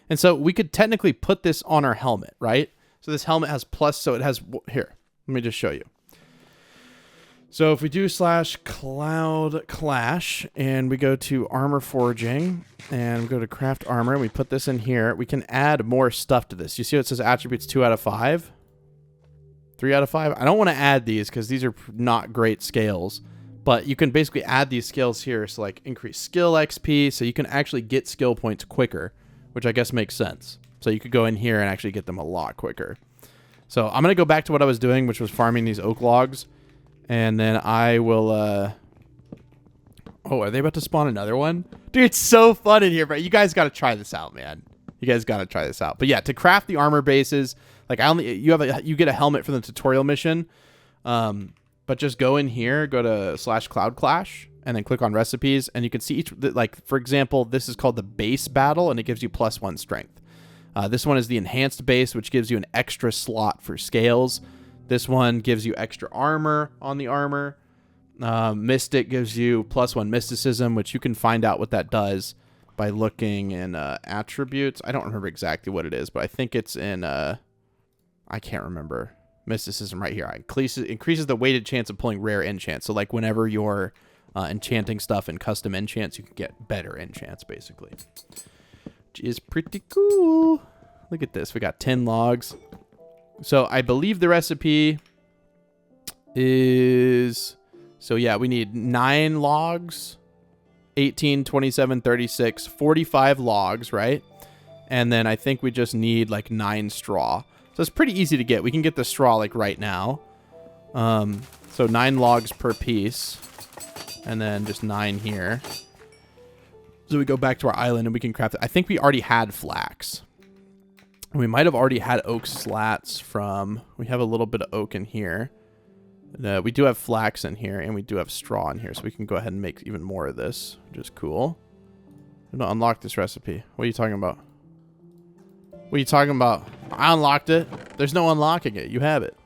And so we could technically put this on our helmet, right? So this helmet has plus, so it has, here, let me just show you. So if we do /cloud clash and we go to armor forging and we go to craft armor and we put this in here, we can add more stuff to this. You see what it says attributes 2 out of 5? 3 out of 5? I don't want to add these because these are not great scales. But you can basically add these skills here. So like increase skill XP. So you can actually get skill points quicker, which I guess makes sense. So you could go in here and actually get them a lot quicker. So I'm going to go back to what I was doing, which was farming these oak logs. And then I will... Oh, are they about to spawn another one? Dude, it's so fun in here, bro. You guys got to try this out, man. You guys got to try this out. But yeah, to craft the armor bases, like you get a helmet from the tutorial mission. But just go in here, go to /cloud clash, and then click on recipes, and you can see each, like, for example, this is called the base battle, and it gives you +1 strength. This one is the enhanced base, which gives you an extra slot for scales. This one gives you extra armor on the armor. Mystic gives you +1 mysticism, which you can find out what that does by looking in attributes. I don't remember exactly what it is, but I think it's in, I can't remember. Mysticism right here. Increases the weighted chance of pulling rare enchants. So like whenever you're enchanting stuff in custom enchants, you can get better enchants basically. Which is pretty cool. Look at this. We got 10 logs. So I believe the recipe is... So yeah, we need 9 logs. 18, 27, 36, 45 logs, right? And then I think we just need like 9 straw. So it's pretty easy to get. We can get the straw like right now. So 9 logs per piece. And then just 9 here. So we go back to our island and we can craft it. I think we already had flax. We might have already had oak slats from... We have a little bit of oak in here. We do have flax in here and we do have straw in here. So we can go ahead and make even more of this, which is cool. I'm going to unlock this recipe. What are you talking about? What are you talking about? I unlocked it. There's no unlocking it. You have it.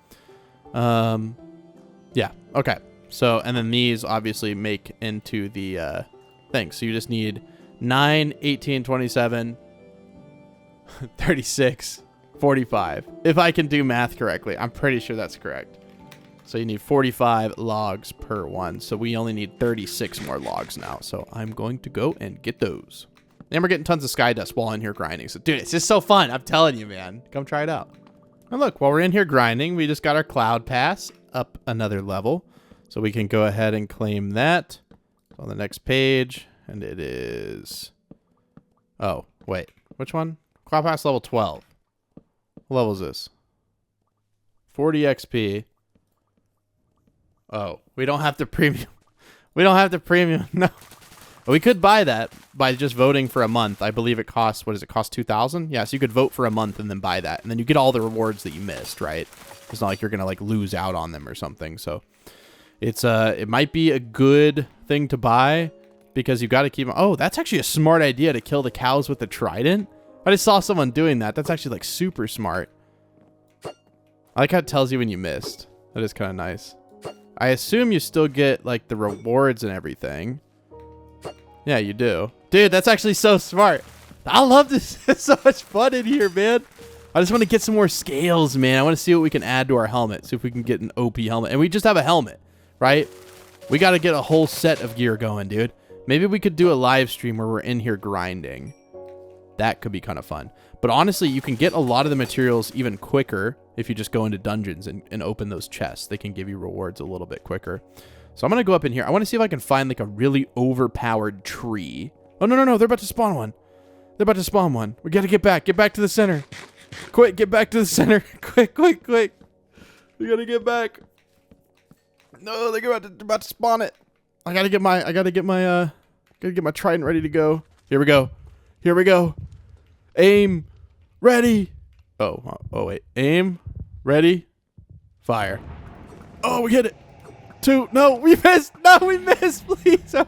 Yeah. Okay. So, and then these obviously make into the thing. So you just need 9, 18, 27, 36, 45. If I can do math correctly. I'm pretty sure that's correct. So you need 45 logs per one. So we only need 36 more logs now. So I'm going to go and get those. And we're getting tons of sky dust while in here grinding. So, dude, it's just so fun. I'm telling you, man. Come try it out. And look, while we're in here grinding, we just got our cloud pass up another level. So we can go ahead and claim that. On the next page. And it is... Oh, wait. Which one? Cloud pass level 12. What level is this? 40 XP. Oh, we don't have to premium. We don't have to premium. No. We could buy that by just voting for a month. I believe it costs, what does it cost, 2,000? Yeah, so you could vote for a month and then buy that. And then you get all the rewards that you missed, right? It's not like you're going to like lose out on them or something. So it might be a good thing to buy because you've got to keep. Oh, that's actually a smart idea to kill the cows with the trident. I just saw someone doing that. That's actually like super smart. I like how it tells you when you missed. That is kind of nice. I assume you still get like the rewards and everything. Yeah, you do. Dude, that's actually so smart. I love this. It's so much fun in here, man. I just want to get some more scales, man. I want to see what we can add to our helmet. See if we can get an OP helmet. And we just have a helmet, right? We got to get a whole set of gear going, dude. Maybe we could do a live stream where we're in here grinding. That could be kind of fun. But honestly, you can get a lot of the materials even quicker if you just go into dungeons and open those chests. They can give you rewards a little bit quicker. So I'm going to go up in here. I want to see if I can find like a really overpowered tree. Oh, no, no, no. They're about to spawn one. They're about to spawn one. We got to get back. Get back to the center. Quick, get back to the center. Quick, quick, quick. We got to get back. No, they're about to spawn it. I got to get my trident ready to go. Here we go. Here we go. Aim. Ready. Oh, wait. Aim. Ready. Fire. Oh, we hit it. 2. No, we missed. No, we missed. Please. I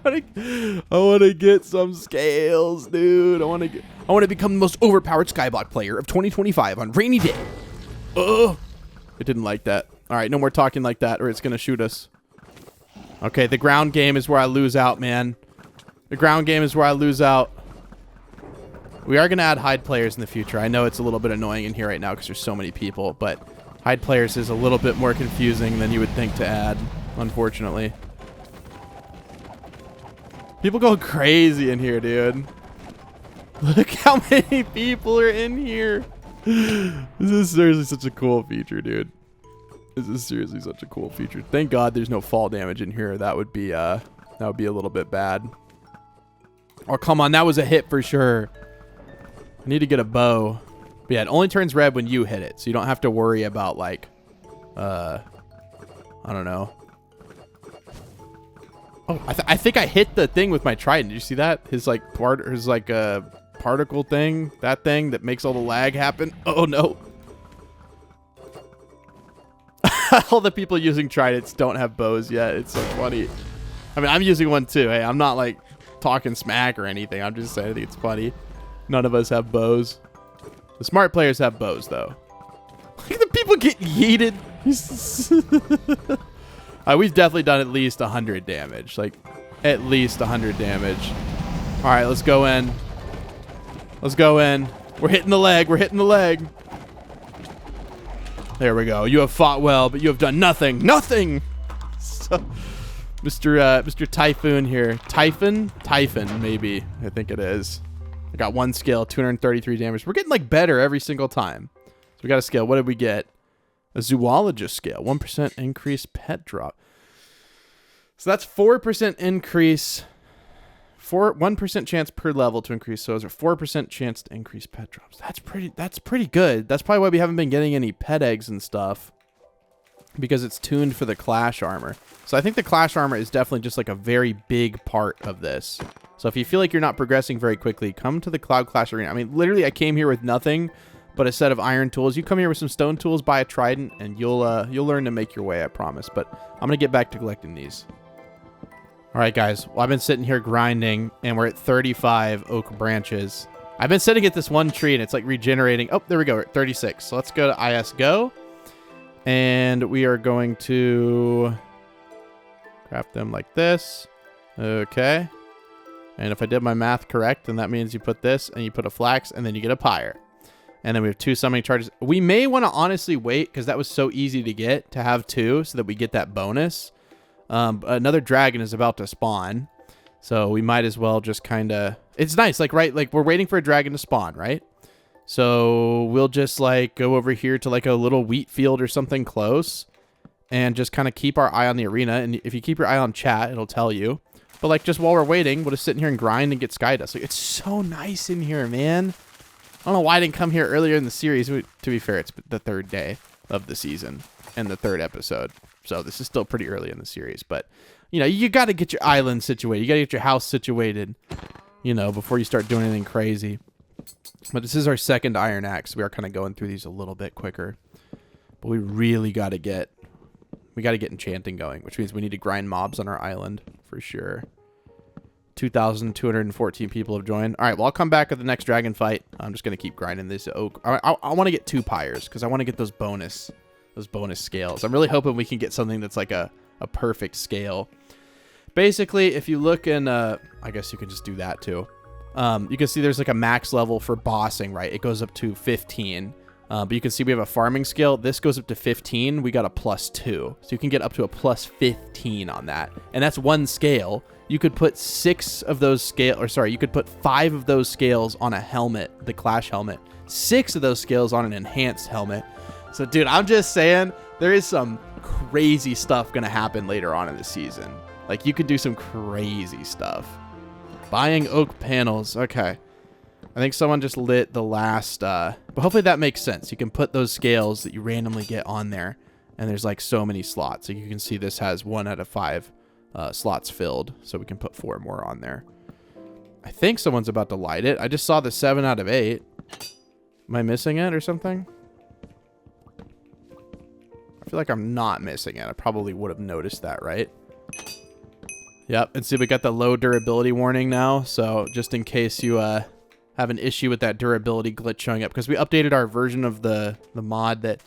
want to get some scales, dude. I want to become the most overpowered Skyblock player of 2025 on rainy day. Oh, it didn't like that. All right, no more talking like that or it's going to shoot us. Okay, the ground game is where I lose out, man. The ground game is where I lose out. We are going to add hide players in the future. I know it's a little bit annoying in here right now because there's so many people, but hide players is a little bit more confusing than you would think to add, unfortunately. People go crazy in here, dude. Look how many people are in here. This is seriously such a cool feature, dude. This is seriously such a cool feature. Thank God there's no fall damage in here. That would be a little bit bad. Oh, come on. That was a hit for sure. I need to get a bow. But yeah, it only turns red when you hit it. So you don't have to worry about like, I don't know. Oh, I think I hit the thing with my trident. Did you see that? His particle thing, that thing that makes all the lag happen. Oh no. All the people using tridents don't have bows yet. It's so funny. I mean, I'm using one too. Hey, I'm not like talking smack or anything. I'm just saying I think it's funny. None of us have bows. The smart players have bows though. Look at the people get yeeted. We've definitely done at least 100 damage. Like, at least 100 damage. All right, let's go in. Let's go in. We're hitting the leg. We're hitting the leg. There we go. You have fought well, but you have done nothing. Nothing! So, Mr. Typhoon here. Typhon, maybe. I think it is. I got 1 skill, 233 damage. We're getting, like, better every single time. So we got a skill. What did we get? A zoologist scale. 1% increase pet drop. So that's 4% increase. 1% chance per level to increase. So it's a 4% chance to increase pet drops. That's pretty good. That's probably why we haven't been getting any pet eggs and stuff. Because it's tuned for the clash armor. So I think the clash armor is definitely just like a very big part of this. So if you feel like you're not progressing very quickly, come to the Cloud Clash Arena. I mean, literally I came here with nothing but a set of iron tools. You come here with some stone tools, buy a trident, and you'll learn to make your way, I promise. But I'm going to get back to collecting these. All right, guys. Well, I've been sitting here grinding, and we're at 35 oak branches. I've been sitting at this one tree, and it's like regenerating. Oh, there we go. We're at 36. So let's go to IS Go. And we are going to craft them like this. Okay. And if I did my math correct, then that means you put this, and you put a flax, and then you get a pyre. And then we have 2 summoning charges. We may want to honestly wait, because that was so easy to get, to have 2, so that we get that bonus. Another dragon is about to spawn, so we might as well just kind of... It's nice, like, right? Like, we're waiting for a dragon to spawn, right? So we'll just, like, go over here to, like, a little wheat field or something close and just kind of keep our eye on the arena. And if you keep your eye on chat, it'll tell you. But, like, just while we're waiting, we'll just sit in here and grind and get sky dust. Like, it's so nice in here, man. I don't know why I didn't come here earlier in the series. To be fair, it's the 3rd day of the season and the 3rd episode. So this is still pretty early in the series. But, you know, you got to get your island situated. You got to get your house situated, you know, before you start doing anything crazy. But this is our 2nd iron axe. We are kind of going through these a little bit quicker. But we really got to get We got to get enchanting going, which means we need to grind mobs on our island for sure. 2,214 people have joined. All right, well, I'll come back at the next dragon fight. I'm just going to keep grinding this oak. I want to get 2 pyres because I want to get those bonus scales. I'm really hoping we can get something that's like a perfect scale. Basically, if you look in, I guess you can just do that too. You can see there's like a max level for bossing, right? It goes up to 15. But you can see we have a farming scale. This goes up to 15. We got a +2. So you can get up to a +15 on that. And that's 1 scale. You could put 6 of those you could put 5 of those scales on a helmet, the Clash helmet. 6 of those scales on an enhanced helmet. So, dude, I'm just saying there is some crazy stuff going to happen later on in the season. Like, you could do some crazy stuff. Buying oak panels. Okay. I think someone just lit the last, but hopefully that makes sense. You can put those scales that you randomly get on there, and there's like so many slots. So you can see this has 1 out of 5 slots filled, so we can put 4 more on there. I think someone's about to light it. I just saw the 7 out of 8. Am I missing it or something? I feel like I'm not missing it. I probably would have noticed that, right? Yep, and see we got the low durability warning now, so just in case you have an issue with that durability glitch showing up, because we updated our version of the mod that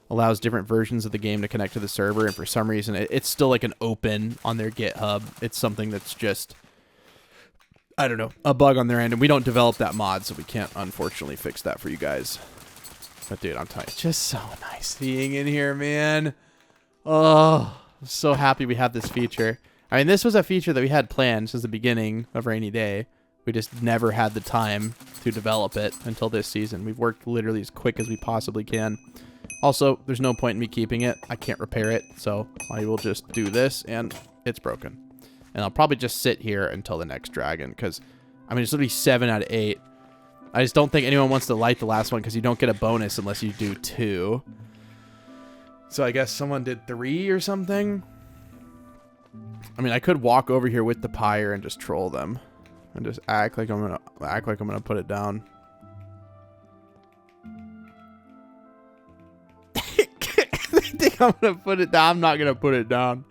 allows different versions of the game to connect to the server, and for some reason it's still like an open on their GitHub. It's something that's just, I don't know, a bug on their end, and we don't develop that mod, so we can't unfortunately fix that for you guys. But dude, I'm telling you, it's just so nice being in here, man. Oh, I'm so happy we have this feature. I mean, this was a feature that we had planned since the beginning of RainyDay. We just never had the time to develop it until this season. We've worked literally as quick as we possibly can. Also, there's no point in me keeping it. I can't repair it, so I will just do this, and it's broken. And I'll probably just sit here until the next dragon, because, I mean, it's literally 7 out of 8. I just don't think anyone wants to light the last one, because you don't get a bonus unless you do 2. So I guess someone did 3 or something. I mean, I could walk over here with the pyre and just troll them. And just act like I'm gonna put it down. I think I'm gonna put it down. I'm not gonna put it down.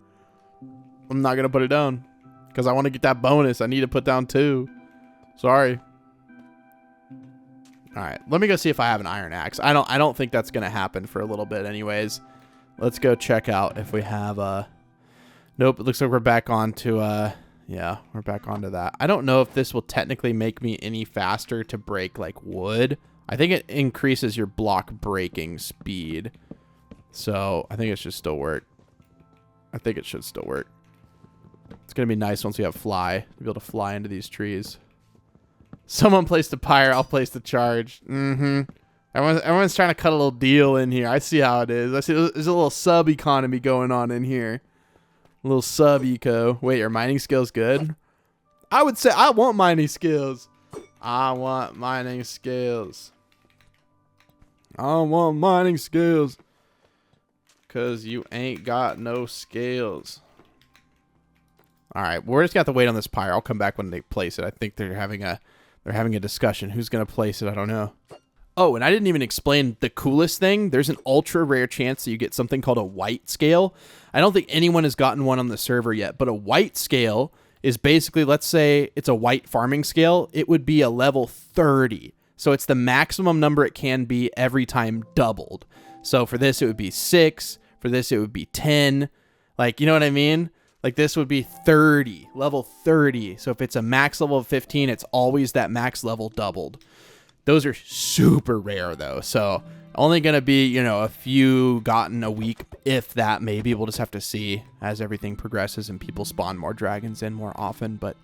I'm not gonna put it down because I want to get that bonus. I need to put down 2. Sorry. All right, let me go see if I have an iron axe. I don't think that's gonna happen for a little bit, anyways. Let's go check out if we have a. Nope. It looks like we're back on to yeah, we're back onto that. I don't know if this will technically make me any faster to break like wood. I think it increases your block breaking speed. So I think it should still work. I think it should still work. It's going to be nice once we have fly to be able to fly into these trees. Someone placed the pyre. I'll place the charge. Everyone's trying to cut a little deal in here. I see how it is. I see there's a little sub economy going on in here. A little sub eco. Wait, are mining skills good? I would say I want mining skills. I want mining skills. I want mining skills. Cause you ain't got no scales. Alright, we're just gonna have to wait on this pyre. I'll come back when they place it. I think they're having a discussion. Who's gonna place it? I don't know. Oh, and I didn't even explain the coolest thing. There's an ultra rare chance that you get something called a white scale. I don't think anyone has gotten one on the server yet, but a white scale is basically, let's say it's a white farming scale. It would be a level 30. So it's the maximum number it can be every time doubled. So for this, it would be 6. For this, it would be 10. Like, you know what I mean? Like this would be 30, level 30. So if it's a max level of 15, it's always that max level doubled. Those are super rare though. So only going to be, you know, a few gotten a week, if that. Maybe we'll just have to see as everything progresses and people spawn more dragons in more often. But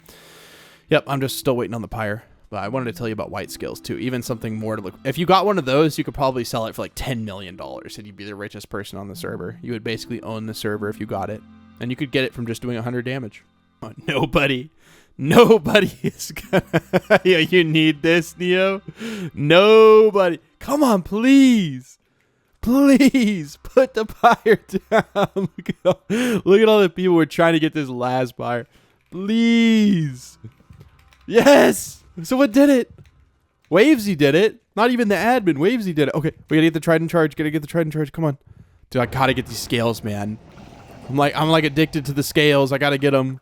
yep, I'm just still waiting on the pyre. But I wanted to tell you about white scales too. Even something more to look. If you got one of those, you could probably sell it for like $10 million and you'd be the richest person on the server. You would basically own the server if you got it. And you could get it from just doing 100 damage. Oh, nobody is gonna. Yo, you need this, Neo. Nobody. Come on, please. Please put the pyre down. Look at all the people who are trying to get this last pyre. Please. Yes. So what did it? Wavesy did it. Not even the admin. Wavesy did it. Okay, we gotta get the trident charge. Gotta get the trident charge. Come on. Dude, I gotta get these scales, man. I'm like addicted to the scales. I gotta get them.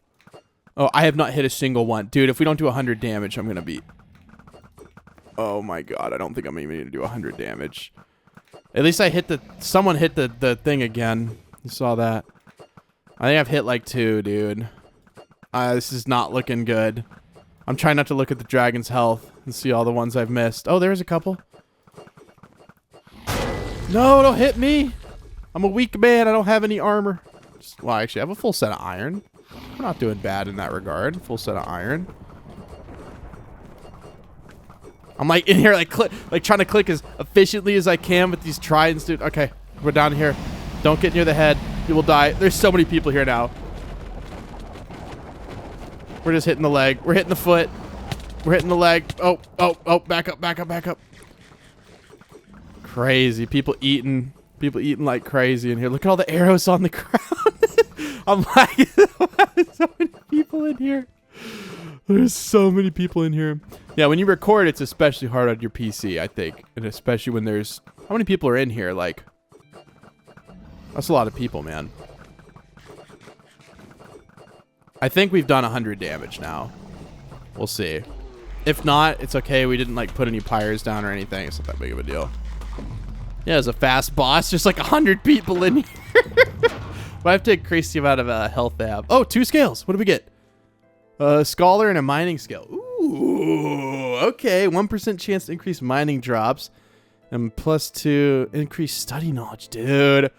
Oh, I have not hit a single one. Dude, if we don't do 100 damage, I'm gonna be... Oh my god, I don't think I'm even gonna do 100 damage. At least I hit the... Someone hit the thing again. You saw that. I think I've hit like 2, dude. This is not looking good. I'm trying not to look at the dragon's health and see all the ones I've missed. Oh, there's a couple. No, don't hit me. I'm a weak man. I don't have any armor. Well, actually, I have a full set of iron. We're not doing bad in that regard. Full set of iron. I'm like in here, like trying to click as efficiently as I can with these tridents, dude. Okay, we're down here. Don't get near the head. You will die. There's so many people here now. We're just hitting the leg. We're hitting the foot. We're hitting the leg. Oh, oh, oh, back up, back up, back up. Crazy. People eating like crazy in here. Look at all the arrows on the ground. I'm like, there's so many people in here. There's so many people in here. Yeah, when you record, it's especially hard on your PC, I think. And especially when there's... How many people are in here? Like, that's a lot of people, man. I think we've done 100 damage now. We'll see. If not, it's okay. We didn't, like, put any pyres down or anything. It's not that big of a deal. Yeah, it's a fast boss. There's like 100 people in here. But I have to increase the amount of health they have. Oh, 2 scales. What do we get? A scholar and a mining scale. Ooh, okay. 1% chance to increase mining drops. And +2 increase study knowledge. Dude,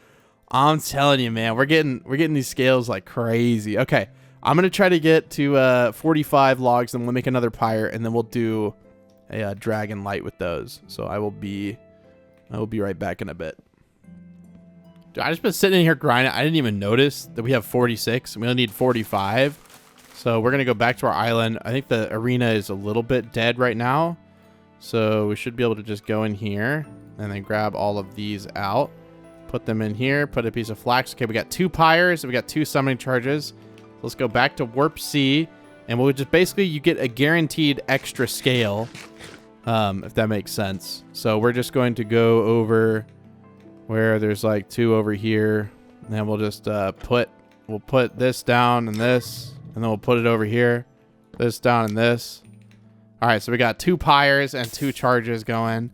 I'm telling you, man. We're getting these scales like crazy. Okay. I'm going to try to get to 45 logs, and we'll make another pyre, and then we'll do a dragon light with those. So I will be right back in a bit. Dude, I just been sitting in here grinding. I didn't even notice that we have 46. We only need 45. So we're going to go back to our island. I think the arena is a little bit dead right now. So we should be able to just go in here and then grab all of these out. Put them in here. Put a piece of flax. Okay, we got 2 pyres. We got 2 summoning charges. Let's go back to Warp C. And we'll just basically, you get a guaranteed extra scale. If that makes sense. So we're just going to go over where there's like 2 over here. And then we'll just we'll put this down and this. And then we'll put it over here. This down and this. All right, so we got 2 pyres and 2 charges going.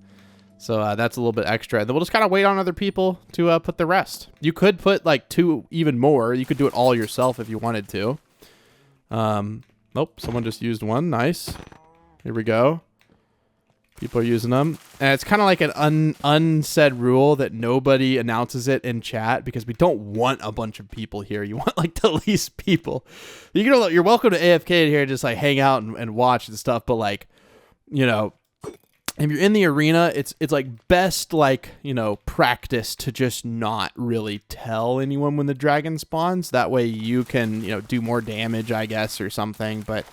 So that's a little bit extra. Then we'll just kind of wait on other people to put the rest. You could put like 2 even more. You could do it all yourself if you wanted to. Nope, someone just used one. Nice. Here we go. People are using them. And it's kind of like an unsaid rule that nobody announces it in chat because we don't want a bunch of people here. You want like the least people. You're welcome to AFK here, just like hang out and watch and stuff. But like, you know, if you're in the arena, it's like best, like, you know, practice to just not really tell anyone when the dragon spawns. That way you can, you know, do more damage, I guess, or something. But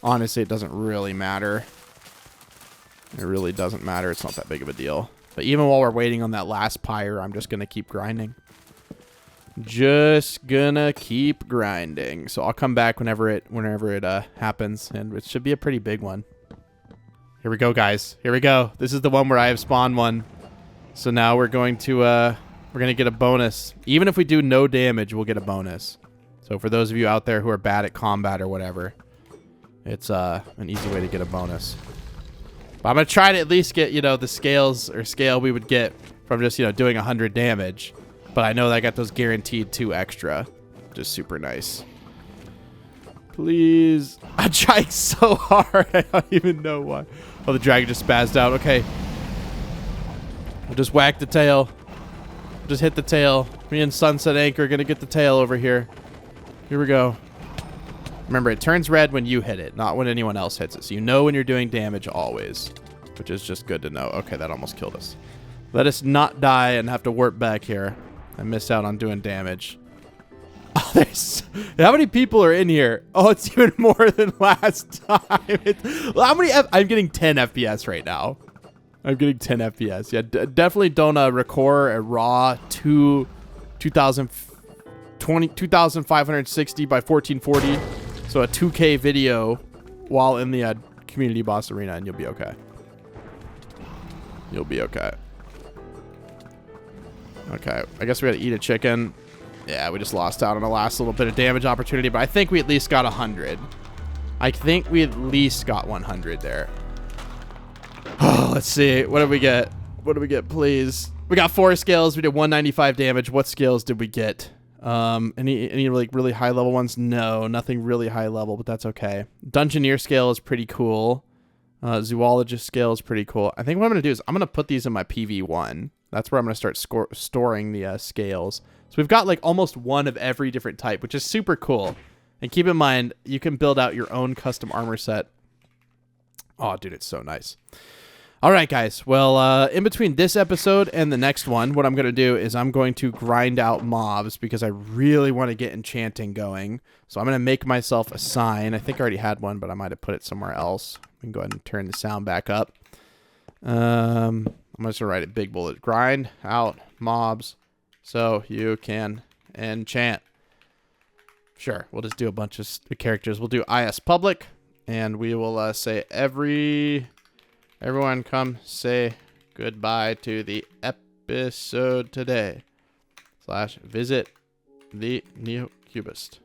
honestly, it doesn't really matter. It really doesn't matter. It's not that big of a deal. But even while we're waiting on that last pyre, I'm just going to keep grinding. Just gonna keep grinding. So I'll come back whenever it happens. And it should be a pretty big one. Here we go, guys. Here we go. This is the one where I have spawned one. So now we're going to get a bonus. Even if we do no damage, we'll get a bonus. So for those of you out there who are bad at combat or whatever, it's an easy way to get a bonus. But I'm going to try to at least get, you know, the scale we would get from just, you know, doing 100 damage. But I know that I got those guaranteed 2 extra. Just super nice. Please. I'm trying so hard. I don't even know why. Oh, the dragon just spazzed out. Okay. We'll just whack the tail. Just hit the tail. Me and Sunset Anchor are going to get the tail over here. Here we go. Remember, it turns red when you hit it, not when anyone else hits it. So you know when you're doing damage always, which is just good to know. Okay, that almost killed us. Let us not die and have to warp back here. I missed out on doing damage. Oh, there's... How many people are in here? Oh, it's even more than last time. How many... I'm getting 10 FPS right now. I'm getting 10 FPS. Yeah, definitely don't record a raw 2560 by 1440. So a 2K video while in the community boss arena, and you'll be okay. You'll be okay. Okay, I guess we gotta eat a chicken. Yeah, we just lost out on the last little bit of damage opportunity, but I think we at least got 100. I think we at least got 100 there. Oh, let's see. What did we get? What did we get, please? We got 4 skills. We did 195 damage. What skills did we get? Any like really high level ones? No, nothing really high level, but that's okay. Dungeoneer scale is pretty cool. Zoologist scale is pretty cool. I think what I'm going to do is I'm going to put these in my PV1. That's where I'm going to start storing the scales. So we've got like almost one of every different type, which is super cool. And keep in mind, you can build out your own custom armor set. Oh, dude, it's so nice. All right, guys. Well, in between this episode and the next one, what I'm going to do is I'm going to grind out mobs because I really want to get enchanting going. So I'm going to make myself a sign. I think I already had one, but I might have put it somewhere else. We can go ahead and turn the sound back up. I'm just going to write it big bullet. Grind out mobs so you can enchant. Sure, we'll just do a bunch of characters. We'll do IS public, and we will say everyone come say goodbye to the episode today. / visit the Neocubist.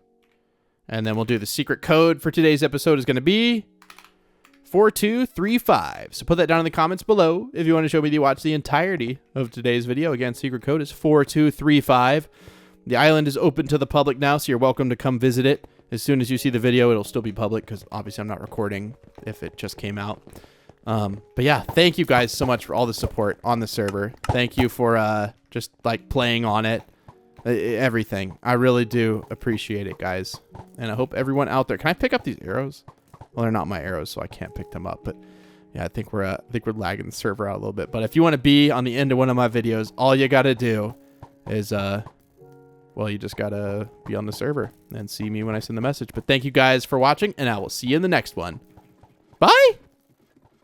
And then we'll do the secret code for today's episode is going to be 4235. So put that down in the comments below if you want to show me to watch the entirety of today's video. Again, secret code is 4235. The island is open to the public now, so you're welcome to come visit it. As soon as you see the video, it'll still be public because obviously I'm not recording if it just came out. But yeah, thank you guys so much for all the support on the server. Thank you for just like playing on it. Everything. I really do appreciate it, guys. And I hope everyone out there... Can I pick up these arrows? Well, they're not my arrows, so I can't pick them up. But yeah, I think we're lagging the server out a little bit. But if you want to be on the end of one of my videos, all you got to do is... well, you just got to be on the server and see me when I send the message. But thank you guys for watching, and I will see you in the next one. Bye!